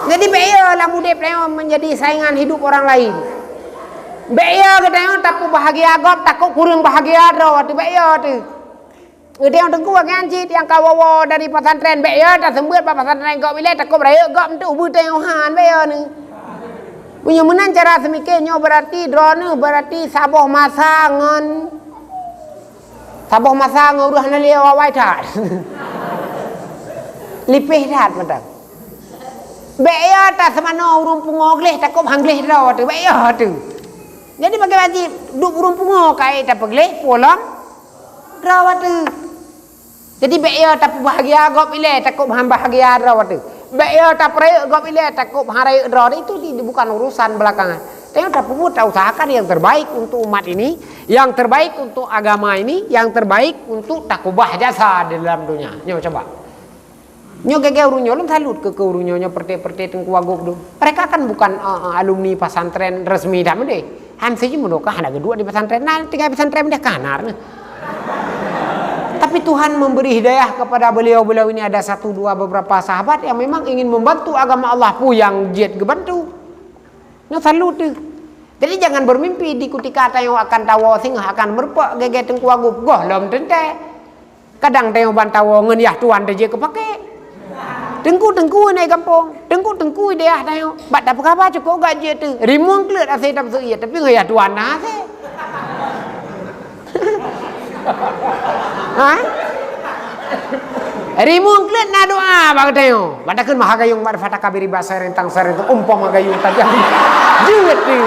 Jadi beya lah mudip dia menjadi saingan hidup orang lain. Beya katanya takut bahagia gop, takut kurang bahagia dah. Tu beya tu. Dia tengku kan cit yang kawawa dari pesantren beya tak sembut pesantren gop bila takut beraya gop tu ubu tengok han beya ni. Punya menan cara semikirnya berarti drone berarti saboh masangan. Saboh masangan uruh nalia wawai tat. Lipih tat macam. Beya tak semana urung pungok leh takut hangleh dah tu beya tu. Jadi bagi wajib duk urung pungok kai tak pegleh polam dah tu. Jadi beya tak bahagia gop ile takut bahagia dah tu. Beya tak peraya gop ile takut harai dah itu bukan urusan belakangan. Tapi tak perlu tak usahakan yang terbaik untuk umat ini, yang terbaik untuk agama ini, yang terbaik untuk takubah jasa di dalam dunia. Nyo coba. Nyo gege urunyo lem salut ke urunyo perte tengku wagub tu. Mereka kan bukan alumni pesantren resmi dah mende. Han saja menokah ada kedua di pesantren nah tiga pesantren dah kanar. Tapi Tuhan memberi hidayah kepada beliau-beliau ini ada satu dua beberapa sahabat yang memang ingin membantu agama Allah pu yang jet gebantu. Nyo salut tu. Jadi jangan bermimpi di kutika tayo akan tawa sing akan merpek gege tengku wagub goh lom tente. Kadang tayo bantawo ngen yah tuan deje kepake. Tengku ni kampung, tengku dia tayo. Bat dah apa cukup gaji tu. Rimuang kelut asai tak bersui tapi ngaya tuan nah asai. Ha? Rimuang kelut na doa bang tayo. Badakeun mah gayung bar fata kabiri bahasa rentang sare tu umpama gayung tajam. Jeut tu.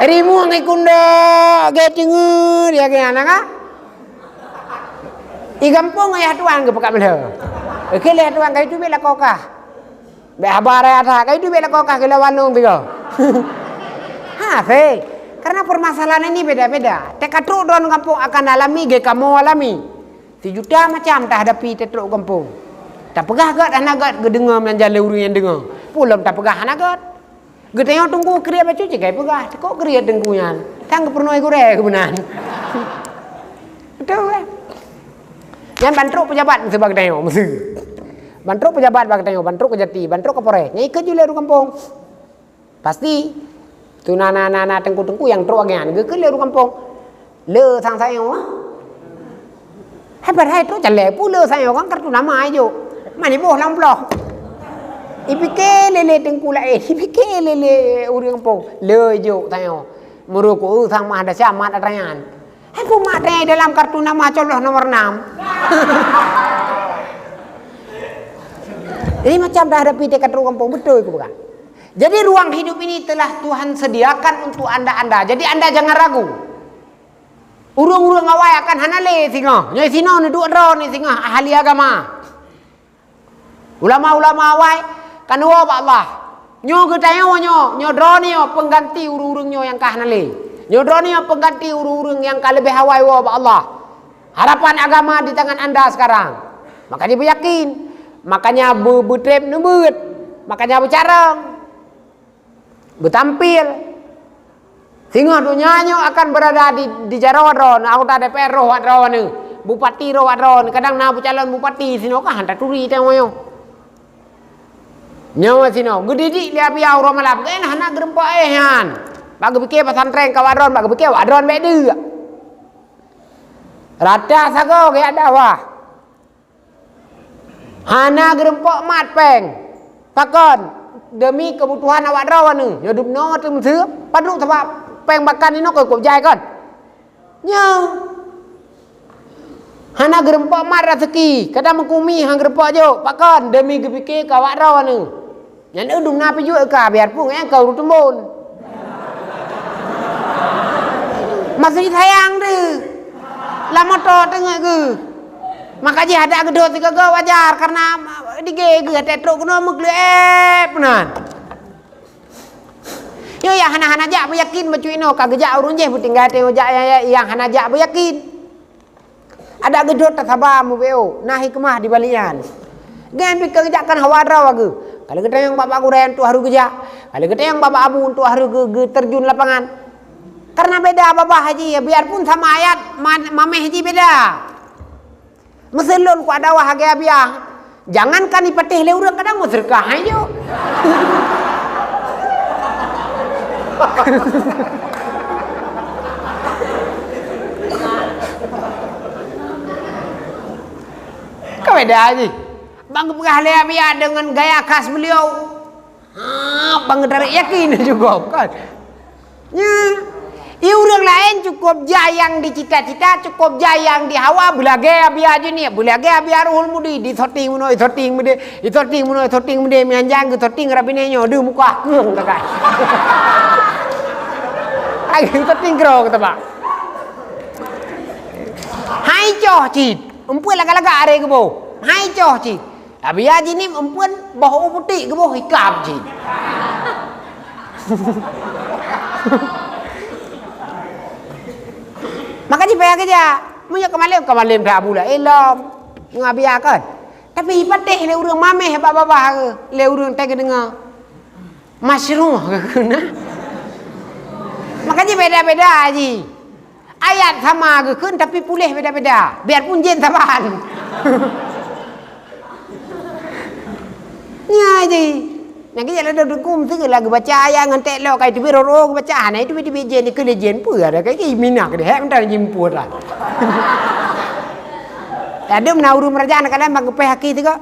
Rimuang ikunda gatingu dia ke anak ah. I kampung ayah tuan ke pekat bela. Ke lihat tuan kai tu bela kokah. Be habar ada kai tu bela kokah ke lawanung tu. Ha, fe. Karena permasalahan ini beda-beda. Tekatruk don kampung akan alami ge kamu alami. 1 juta macam tak hadapi tetruk kampung. Tak pegah gat anagat ge dengar menjale urang yang dengar. Pulam tak pegah anagat. Ge tengok tunggu kriat bacu je kai pegah. Kok kriat tengkuyan. Tang ke pernoi gore kebenan. Betul ke? Yang bantruk pejabat sebagai tayo mesti. Bantruk pejabat bagi tayo, bantruk kejati, bantruk kapore. Nya ikut jule ru kampung. Pasti tu nana tengku yang truk agian ge ke le ru kampung. Le sang sayo ah. Hai bar hai truk jale pu le sayo kan kartu nama ayo. Mani boh lam bloh. Ipike lele tengku la ipike lele uri kampung. Le jo tayo. Muru ku sang mah ada siamat atrayan. Hai pun mak teh dalam kartu nama coloh nomor 6. Jadi macam dah hadapi dekat rumah kampung betul ke bukan? Jadi ruang hidup ini telah Tuhan sediakan untuk anda. Jadi anda jangan ragu. Urung-urung awai akan hanale singa. Nyai sino ni duk ro ni singa ahli agama. Ulama-ulama awai kan wa Allah. Nyo ke tayo nyo dro ni pengganti urung-urung nyo yang kah hanale. Nyo dro ni pengganti urung-urung yang ka lebih awai wa Allah. Harapan agama di tangan anda sekarang. Makanya beryakin. Makanya bertrep nebut. Makanya bercarang. Bertampil. Sehingga dunyanya akan berada di jarodron, anggota DPR roh wadron ni, bupati roh wadron, kadang nak calon bupati sino kah hantar turi tengoknya. Nyawa sino, gedidik dia biar orang malam, kan anak gerempa han. Bagi fikir pesantren ka wadron, bagi fikir wadron baik dia. Rata sago ke ada wah. Hana gerempa mat peng. Takon demi kebutuhan awak wadron ni, hidup no tu mesti padu sebab peng makan ini kau jai kan? Nya, hana gerempak mat rezeki, kadang mengkumi hang gerempak jo, pakan demi kepikir kawak rawan ni. Yang udung napi juga kah biarpun kau rutembun. Masih sayang tu, lama to tengok ke. Makanya ada gedor tiga ke wajar karena dige ke tetruk kena mukle penan. Yo yang hana jak beryakin bercuino kagejak urun je tinggal tengok jak yang hana jak beryakin. Ada gedot tak sabar mu beo, nah hikmah di balian. Gen pikir kejakan hawadra wagu. Kalau kita yang bapak kuren tu haru kejak. Kalau kita yang bapak abu tu haru ke terjun lapangan. Karena beda bapak haji ya biarpun sama ayat mameh haji beda. Meselon ku ada wahage biang. Jangankan ipatih le urang kadang musyrikah aja. Kau beda aja. Bang Pegah Biar dengan gaya khas beliau. Bang Tarik yakin juga kan. Ya, orang lain cukup jayang di cita-cita, cukup jayang di hawa. Bulage biar aja ni, bulage biar uhul mudi di sorting muno, sorting mudi, mianjang ke sorting rabine nyodu muka keung tak. Ayo sorting kero kata pak. Hai coh cit, empuan laga-laga are ke bo. Hai coh cit. Abi aja ni empuan bahu putih ke bo hikap cit. Makanya payah kerja. Punya kemalim dah pula. Elom. Ngabiar kan. Tapi patih le urang mameh babah ke. Le urang tak dengar. Masyruh ke nah. Makanya beda-beda haji. Ayat sama ke kun tapi pulih beda-beda. Biarpun jin saban. Nya haji. Yang kita ada dukum tu lagu baca ayat ngantek lo kai tibi roro baca anai tibi jen ni kele jen pu ada kai minak de hem dah jimput lah. Ada menauru merajaan kadang bang pe haki tu ko.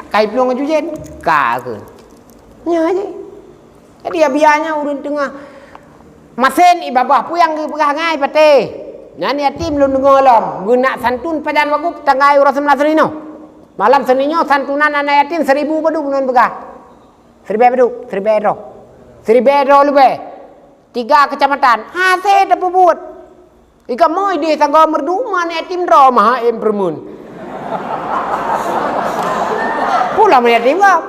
Kai plong ju jen ka ke. Nya je. Jadi biarnya urun tengah masen ibabah pu yang pegah ngai pate. Nyan yatim lun ngolom guna santun padan wagu tangai urang 19 rino. Malam seninyo santunan anak yatim 1000 beduk non begah. 1000 beduk, 1000 ero. 1000 ero lebih. 3 kecamatan. Hase tepubut. Ika moi di sanggo merdu mana yatim ro maha em permun. Pula mana yatim kau.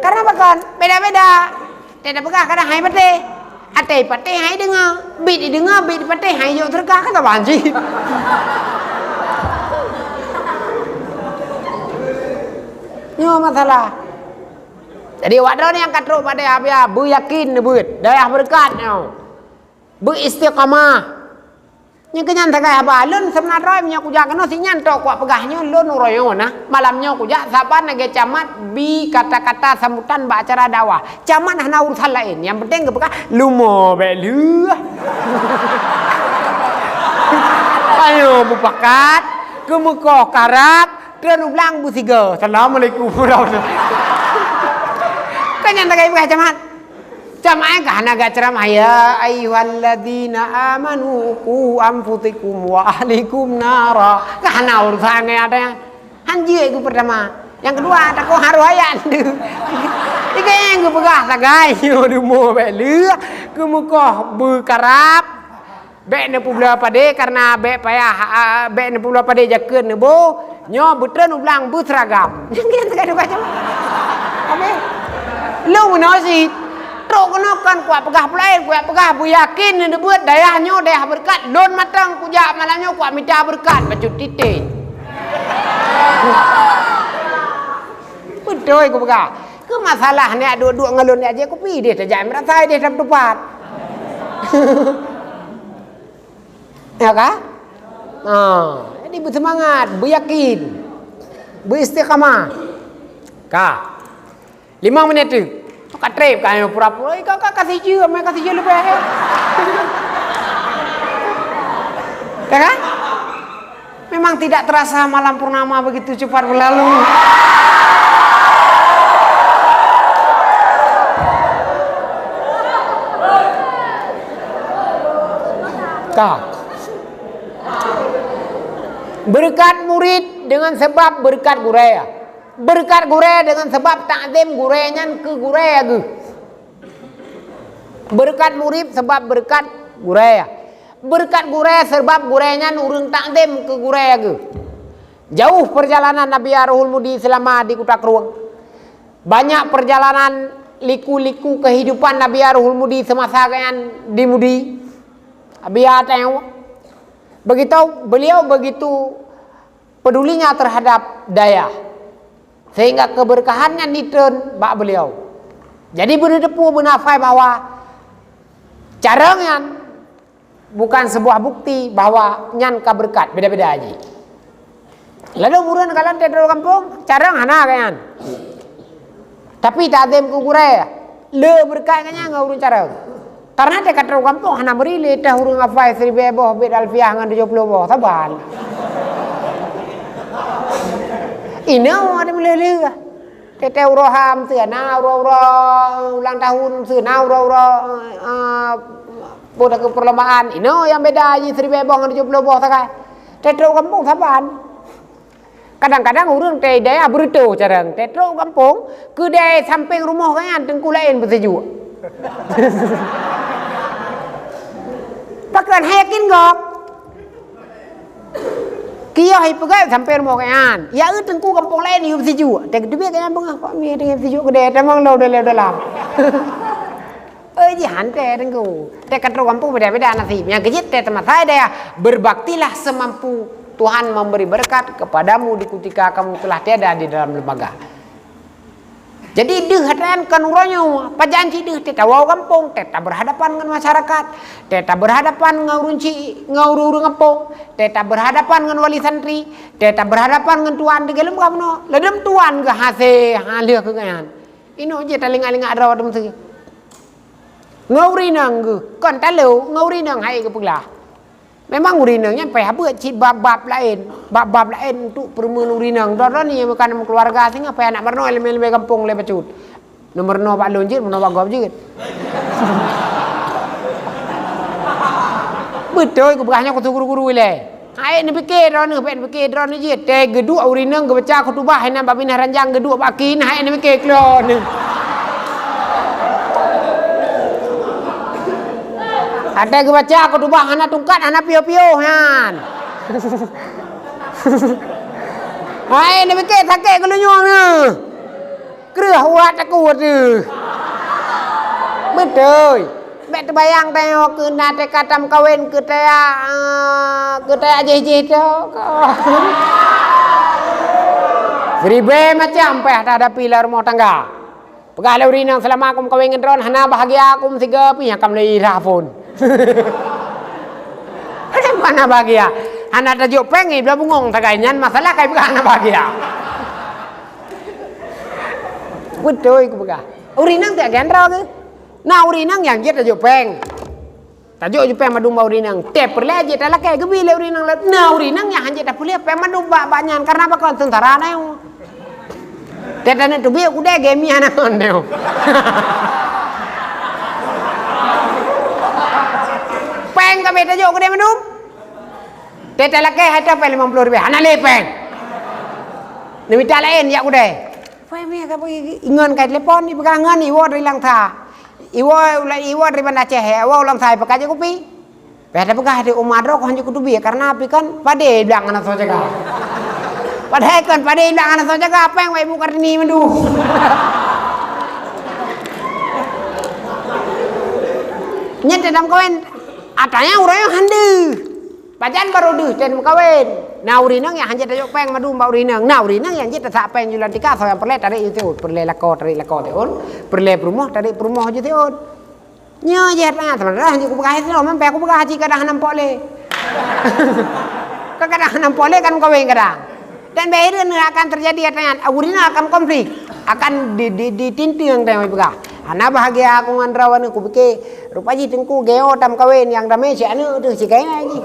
Karena bahkan beda-beda. Tidak begah kadang hai pate. Ate pate hai dengar. Bit dengar bit pate hai yo tergah kata banci. Nyo masalah. Jadi wadron yang katruk pada habia beryakin nebut daya berkatnya. Beristiqamah. Nya kenyan takai apa lun semna roy nya kujak kena sinyan tok kuat pegahnya lun royo nah. Malamnya kujak saban nage camat bi kata-kata sambutan ba acara dakwah. Camat hana urusan lain. Yang penting ke pegah lumo belu. Ayo bupakat ke Mekah Karab Terus ulang bu tiga. Assalamualaikum warahmatullahi wabarakatuh. Kan yang tak kaya camat. Camat kan agak ceramah ya ayyuhalladzina amanu qu anfusakum wa ahlikum nara. Kan urusannya ada yang hanji itu pertama. Yang kedua tak kau haru ayat. Ikan ke pegah tagai yo demo be leu ke muka berkarap be ne pula pade karena be payah be ne pula pade jakeun ne bo nyo butreun ulang bu seragam. Kita tagai macam. Abe. Lu menasi trok kan kuat pegah pelain kuat pegah bu yakin ne buat dayahnya dayah berkat don matang kujak malamnya kuat minta berkat baju titik. Betul ku pegah. Ke masalah ni dua-dua ngalun aja aku pi dia terjadi merasa dia dapat tempat. Ya kah? Jadi bersemangat, beryakin, beristiqamah. Kah? 5 minit tu. Kak trip kan pura-pura, kakak kasih je, mai kasih je lebih. Ya kan? Memang tidak terasa malam purnama begitu cepat berlalu. Berkat murid dengan sebab berkat guraya. Berkat guraya dengan sebab takzim gurayanya ke guraya ge. Berkat murid sebab berkat guraya. Berkat guraya sebab gurayanya urang takzim ke guraya ge. Jauh perjalanan Nabi Arhul Mudi selama di Kota Keruang. Banyak perjalanan liku-liku kehidupan Nabi Arhul Mudi semasa kayan di Mudi. Biar tengok. Beliau begitu pedulinya terhadap daya sehingga keberkahannya nitun bak beliau. Jadi berdepu benafai bahwa carangan bukan sebuah bukti bahwa nyan kaberkat beda-beda aja. Lalu buruan kalian di kampung carang hana kan. Tapi takzim kugure le berkat kanya enggak urun carang. Karena dekat terus kampung hana berile dah urung afai 1000 boh bed alfiah ngan 70 boh saban. Ina ada melele. Tete uroham seuna uro ulang tahun seuna uro pada ke perlombaan. Ina yang beda aja 1000 boh ngan 70 boh sakai. Tete kampung saban. Kadang-kadang urang teh daya berito carang. Tete kampung ke daya samping rumah kan tengku lain bersejuk. Pakan hayakin gok. Kia hai pegai sampai rumah kan. Ya tengku kampung lain hidup sejuk. Tak duit kan bang apa mi dengan sejuk gede tamang lo dalam. Jihan teh tengku. Teh katro kampung beda-beda nasib. Yang kecil teh teman saya dia berbaktilah semampu Tuhan memberi berkat kepadamu di ketika kamu telah tiada di dalam lembaga. Jadi deh hatian kan uronyo, pajanci deh teta wau kampung, teta berhadapan dengan masyarakat, teta berhadapan dengan ngauru kampung, teta berhadapan dengan wali santri, teta berhadapan dengan tuan di gelem kamu, ledem tuan ke hase halia ke kan. Ino je taling-aling ada wadem segi. Ngauri nang ke, kan talu ngauri nang hai ke pula. Memang urinangnya payah buat cip bab-bab lain untuk permen urinang. Dorong ni bukan keluarga sehingga payah nak berno lebih kampung lebih cut. Nomor no pak lonjit, nomor gop juga. Betul, kebahanya kutu guru-guru le. Hai ni fikir dorong ni, fikir dorong ni je. Teh geduk urinang ke baca khutbah hina babina ranjang geduk bakin. Hai ni fikir kelon ni. Ada ke baca aku tu bah anak tungkat anak pio-pio kan. Hai ni fikir sakit kelunyong ni. Kerah uat aku tu. Betul. Mek terbayang tengok ke nate katam kawin ke taya je tu. Seribe macam peh tak ada pilar rumah tangga. Pegala urinang selama aku kawin ngendron hana bahagia aku mesiga pi akam lei rafon. Mana bahagia? Anak tajuk pengi bila bungong tagainyan masalah kai bukan anak bahagia. Betul ku buka. Urinang tak gendra ke? Nah urinang yang jet tajuk peng. Tajuk peng madum urinang. Te perle jet ala kai gebile urinang. Nah urinang yang jet tak perle peng madum banyak karena bakal tentara na yo. Te tane tu bi ku de gemi anak ondeo. Peng kami tajuk ku de madum. Teta laki hata pe 50 ribu. Anak lepeng. Ni minta lain ya ku deh. Pemia ka ingon kai telepon ni pegangan iwo dari lang tha. Iwo dari Banda Aceh, iwo ulang thai pakai aja kopi. Pada pegah di umadro kau hanya kudu biar karena api kan pada bilang anak saja kah. Pada kan pada bilang anak saja kah apa yang ibu Kartini mendu. Nyet dalam kawin atanya urang handu. Pajan baru deh dan kawin. Nah urinang yang hanya tajuk peng madu mbak urinang. Nah urinang yang jadi tak peng jualan tika so yang perle tarik itu perle lako teon perle perumah tarik perumah aja teon. Nya je tengah teman-teman hanya aku pegang itu memang aku pegang haji kadang nampak le. Kadang nampak le kan kawin kadang. Dan bahaya akan terjadi tengah urinang akan konflik akan ditinting tengah pegang. Anak bahagia aku ngandrawan aku pikir rupanya tengku geo tam kawin yang damai si anu tu si kaya lagi.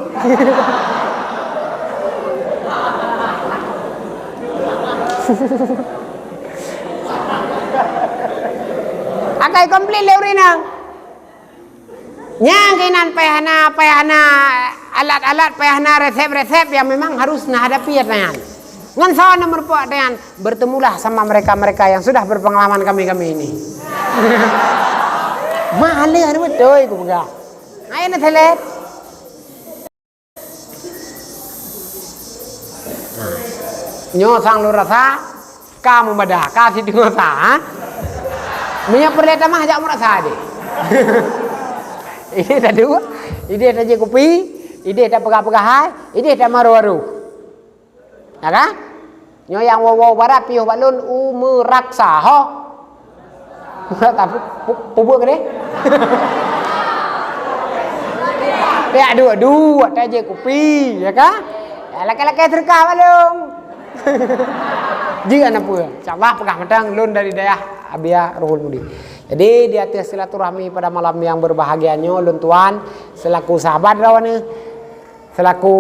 Akai komplit leurinang. Nyang kinan payahna alat-alat payahna resep-resep yang memang harus hadapi ya tangan. Ngan sawan nomor puak dengan bertemulah sama mereka-mereka yang sudah berpengalaman kami ini. Mahal ada betul aku pegang. Ayo nak telet. Nyo sang lu rasa kamu badah kasih di rasa. Punya perleta mah ajak merasa deh. Ini tadi ide aja kopi, ide tak pegah-pegah, ide tak maru-maru. Ya kan? Nyo yang wow barat piuh balun meraksa ho. Tapi pupuk ke deh? Ya dua aja kopi, ya kan? Ya laki-laki terkah balung. Jika nak pun, insyaallah pegah matang lun dari daerah Abia Rohul Mudi. Jadi di atas silaturahmi pada malam yang berbahagianya lun tuan selaku sahabat rawan selaku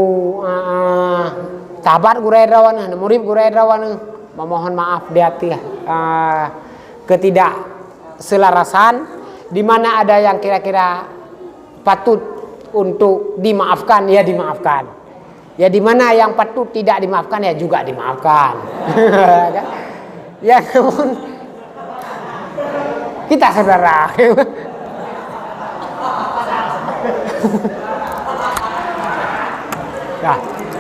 sahabat gurai rawan murid gurai rawan memohon maaf di hati ketidakselarasan di mana ada yang kira-kira patut untuk dimaafkan ya dimaafkan. Ya di mana yang patut tidak dimaafkan ya juga dimaafkan. Ya namun kita saudara. Ya,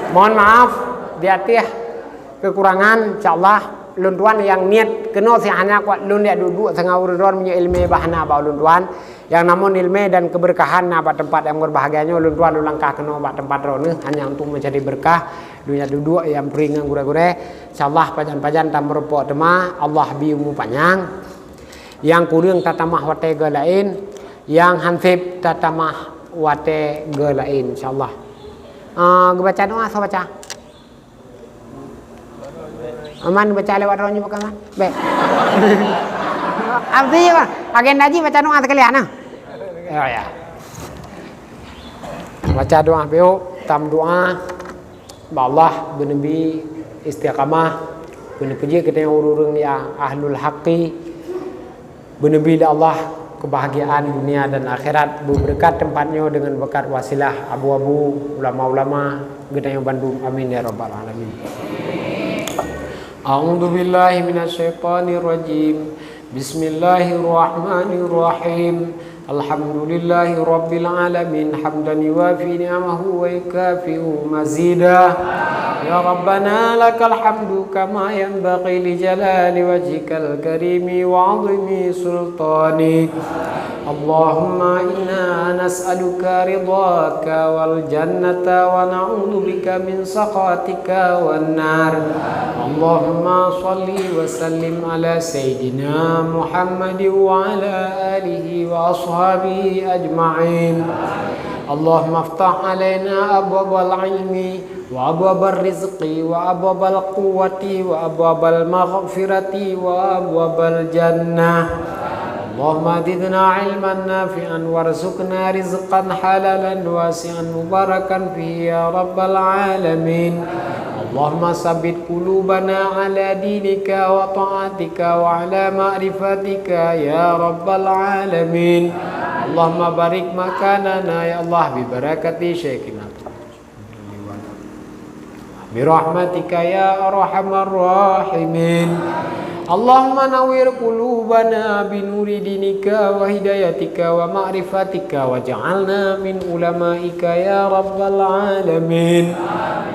mohon maaf di hati ya kekurangan insyaallah lun tuan yang niat kena si hanya kuat lun dia duduk tengah ururan punya ilmu bahana ba lun tuan yang namun ilmu dan keberkahan pada tempat yang berbahagianya lun tuan langkah kena pada tempat rone hanya untuk mencari berkah dunia duduk yang peringan gure-gure insyaallah pajan-pajan tam merupok tema Allah biumu panjang yang kurang tatamah wate ge lain yang hansip tatamah wate ge lain insyaallah. Baca doa so baca. Aman baca lewat rohnya bukan man? Baik. Abdi apa? Agenda ji baca doa sekalian nah. Oh ya. Baca doa beo tam doa ba Allah benabi istiqamah benabi kita yang ururung ya ahlul haqqi benabi Allah kebahagiaan dunia dan akhirat berkat tempatnya dengan berkat wasilah abu-abu ulama-ulama kita yang Bandung amin ya rabbal alamin. A'udzu billahi minasyaitonir rajim. Bismillahirrahmanirrahim. Alhamdulillahi rabbil alamin hamdan yuwafi ni'amahu wa yukafi'u mazida. Ya Rabbana lakal hamdu kama yanbaghi li jalali wajhikal karimi wa 'azimi sultanik. Allahumma inna nas'aluka ridhaka wal jannata wa na'udzu bika min sakhatika wan nar. Allahumma shalli wa sallim ala sayyidina Muhammad wa ala alihi wa ashabihi ajma'in. Allahumma iftah alaina abwabal ilmi wa abwabal rizqi wa abwabal quwwati wa abwabal maghfirati wa abwabal jannah. Allahumma zidna ilman nafi'an warzuqna rizqan halalan wasi'an mubarakan fihi ya rabbal alamin. Allahumma sabbit qulubana ala dinika wa ta'atika wa ala ma'rifatika ya rabbal alamin. Allahumma barik makanana ya Allah bi barakati syekhina bi rahmatika ya arhamar rahimin. Allahumma nawwir qulubana binuri dinika wa hidayatika wa ma'rifatika waj'alna min ulama'ika ya rabbal alamin.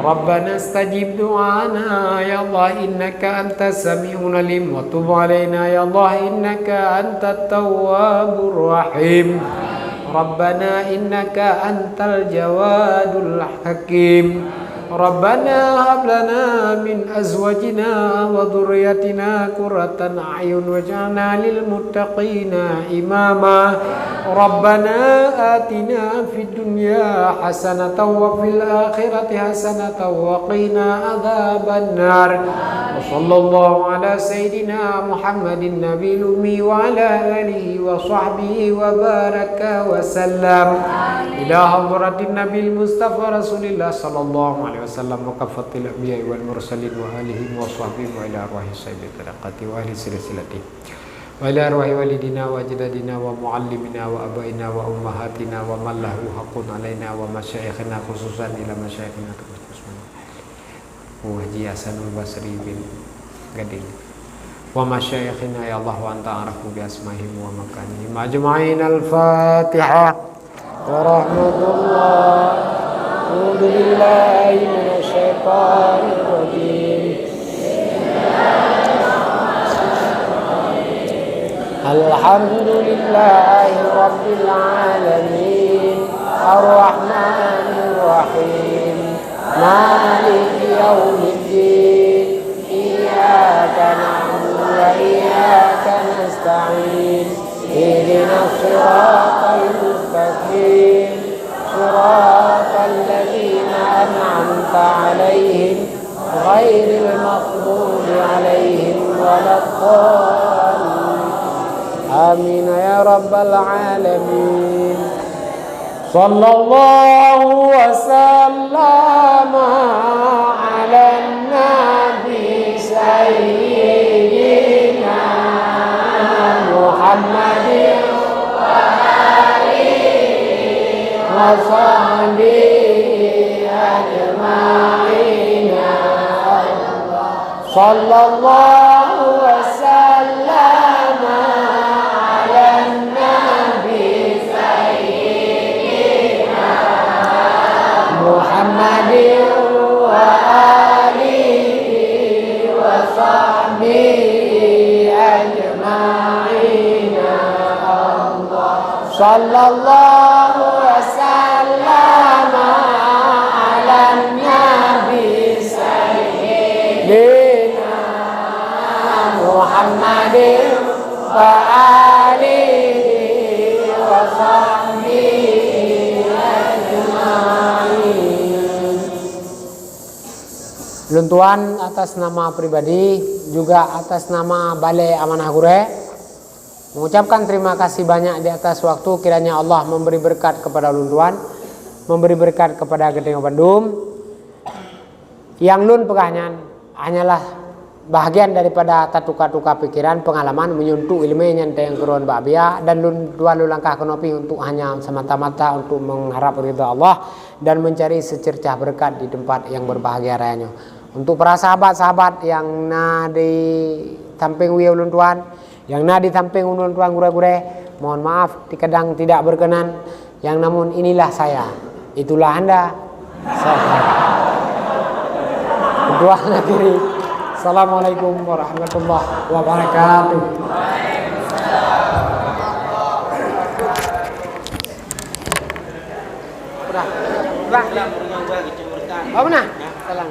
Rabbana istajib du'ana ya Allah innaka antas sami'un alim wa tub 'alaina ya Allah innaka antat tawwabur rahim. Rabbana innaka antal jawadul hakim. Rabbana hab lana min azwajina wa dhurriyyatina qurratan a'yun waj'alna lil muttaqina imama. Rabbana atina fid dunya hasanatan wa fil akhirati hasanatan wa qina adzabannar. Wa sallallahu ala sayyidina Muhammadin nabiyil ummi wa ala alihi wa sahbihi wa baraka wa sallam. Ila hadratin nabil mustafa rasulillah sallallahu alaihi wasallam wa kafatil anbiya wal mursalin wa alihi wa sahbihi wa ila arwahi sayyidil tariqati wa ahli silsilati wa ila arwahi walidina wa ajdadina wa muallimina wa abaina wa ummahatina wa man lahu haqqun alaina wa masyayikhina khususan ila masyayikhina wa Haji Hasanul Basri bin Gading wa masyayikhina ya Allah wa anta arafu bi asma'ihim wa makanihim ajma'in. Al-Fatihah wa rahmatullah. A'udzu billahi minasyaitonir rajim. Alhamdulillahi rabbil alamin. Ar-Rahmanir Rahim. Maliki yaumiddin. Iyyaka na'budu wa iyyaka nasta'in. Ihdinas siratal mustaqim. صراط الذين أنعمت عليهم غير المغضوب عليهم ولا الضالين آمين يا رب العالمين. صلى الله وسلم على النبي سيدنا محمد وصحبه أجمعين. صلى الله وسلم على النبي سيدنا محمد وآله وصحبه أجمعين. صلى الله وسلم على النبي سيدنا محمد وآله وصحبه أجمعين. Luntuan atas nama pribadi juga atas nama Balai Amanah Gure mengucapkan terima kasih banyak di atas waktu. Kiranya Allah memberi berkat kepada Luntuan, memberi berkat kepada Gedeng Bandung. Yang Lun pegahnya hanyalah bahagian daripada tatuka-tuka pikiran, pengalaman menyuntuk ilmu yang tayang keruan babia, dan Lun dua langkah kenopi untuk hanya semata-mata untuk mengharap ridha Allah dan mencari secercah berkat di tempat yang berbahagia rayanya. Untuk para sahabat-sahabat yang di samping wiyo Luntuan, yang di samping Luntuan gure-gure, mohon maaf kadang tidak berkenan, yang namun inilah saya, itulah Anda. Berdoa akhiri. Assalamualaikum warahmatullahi wabarakatuh. Udah. Oh, benar? Salam.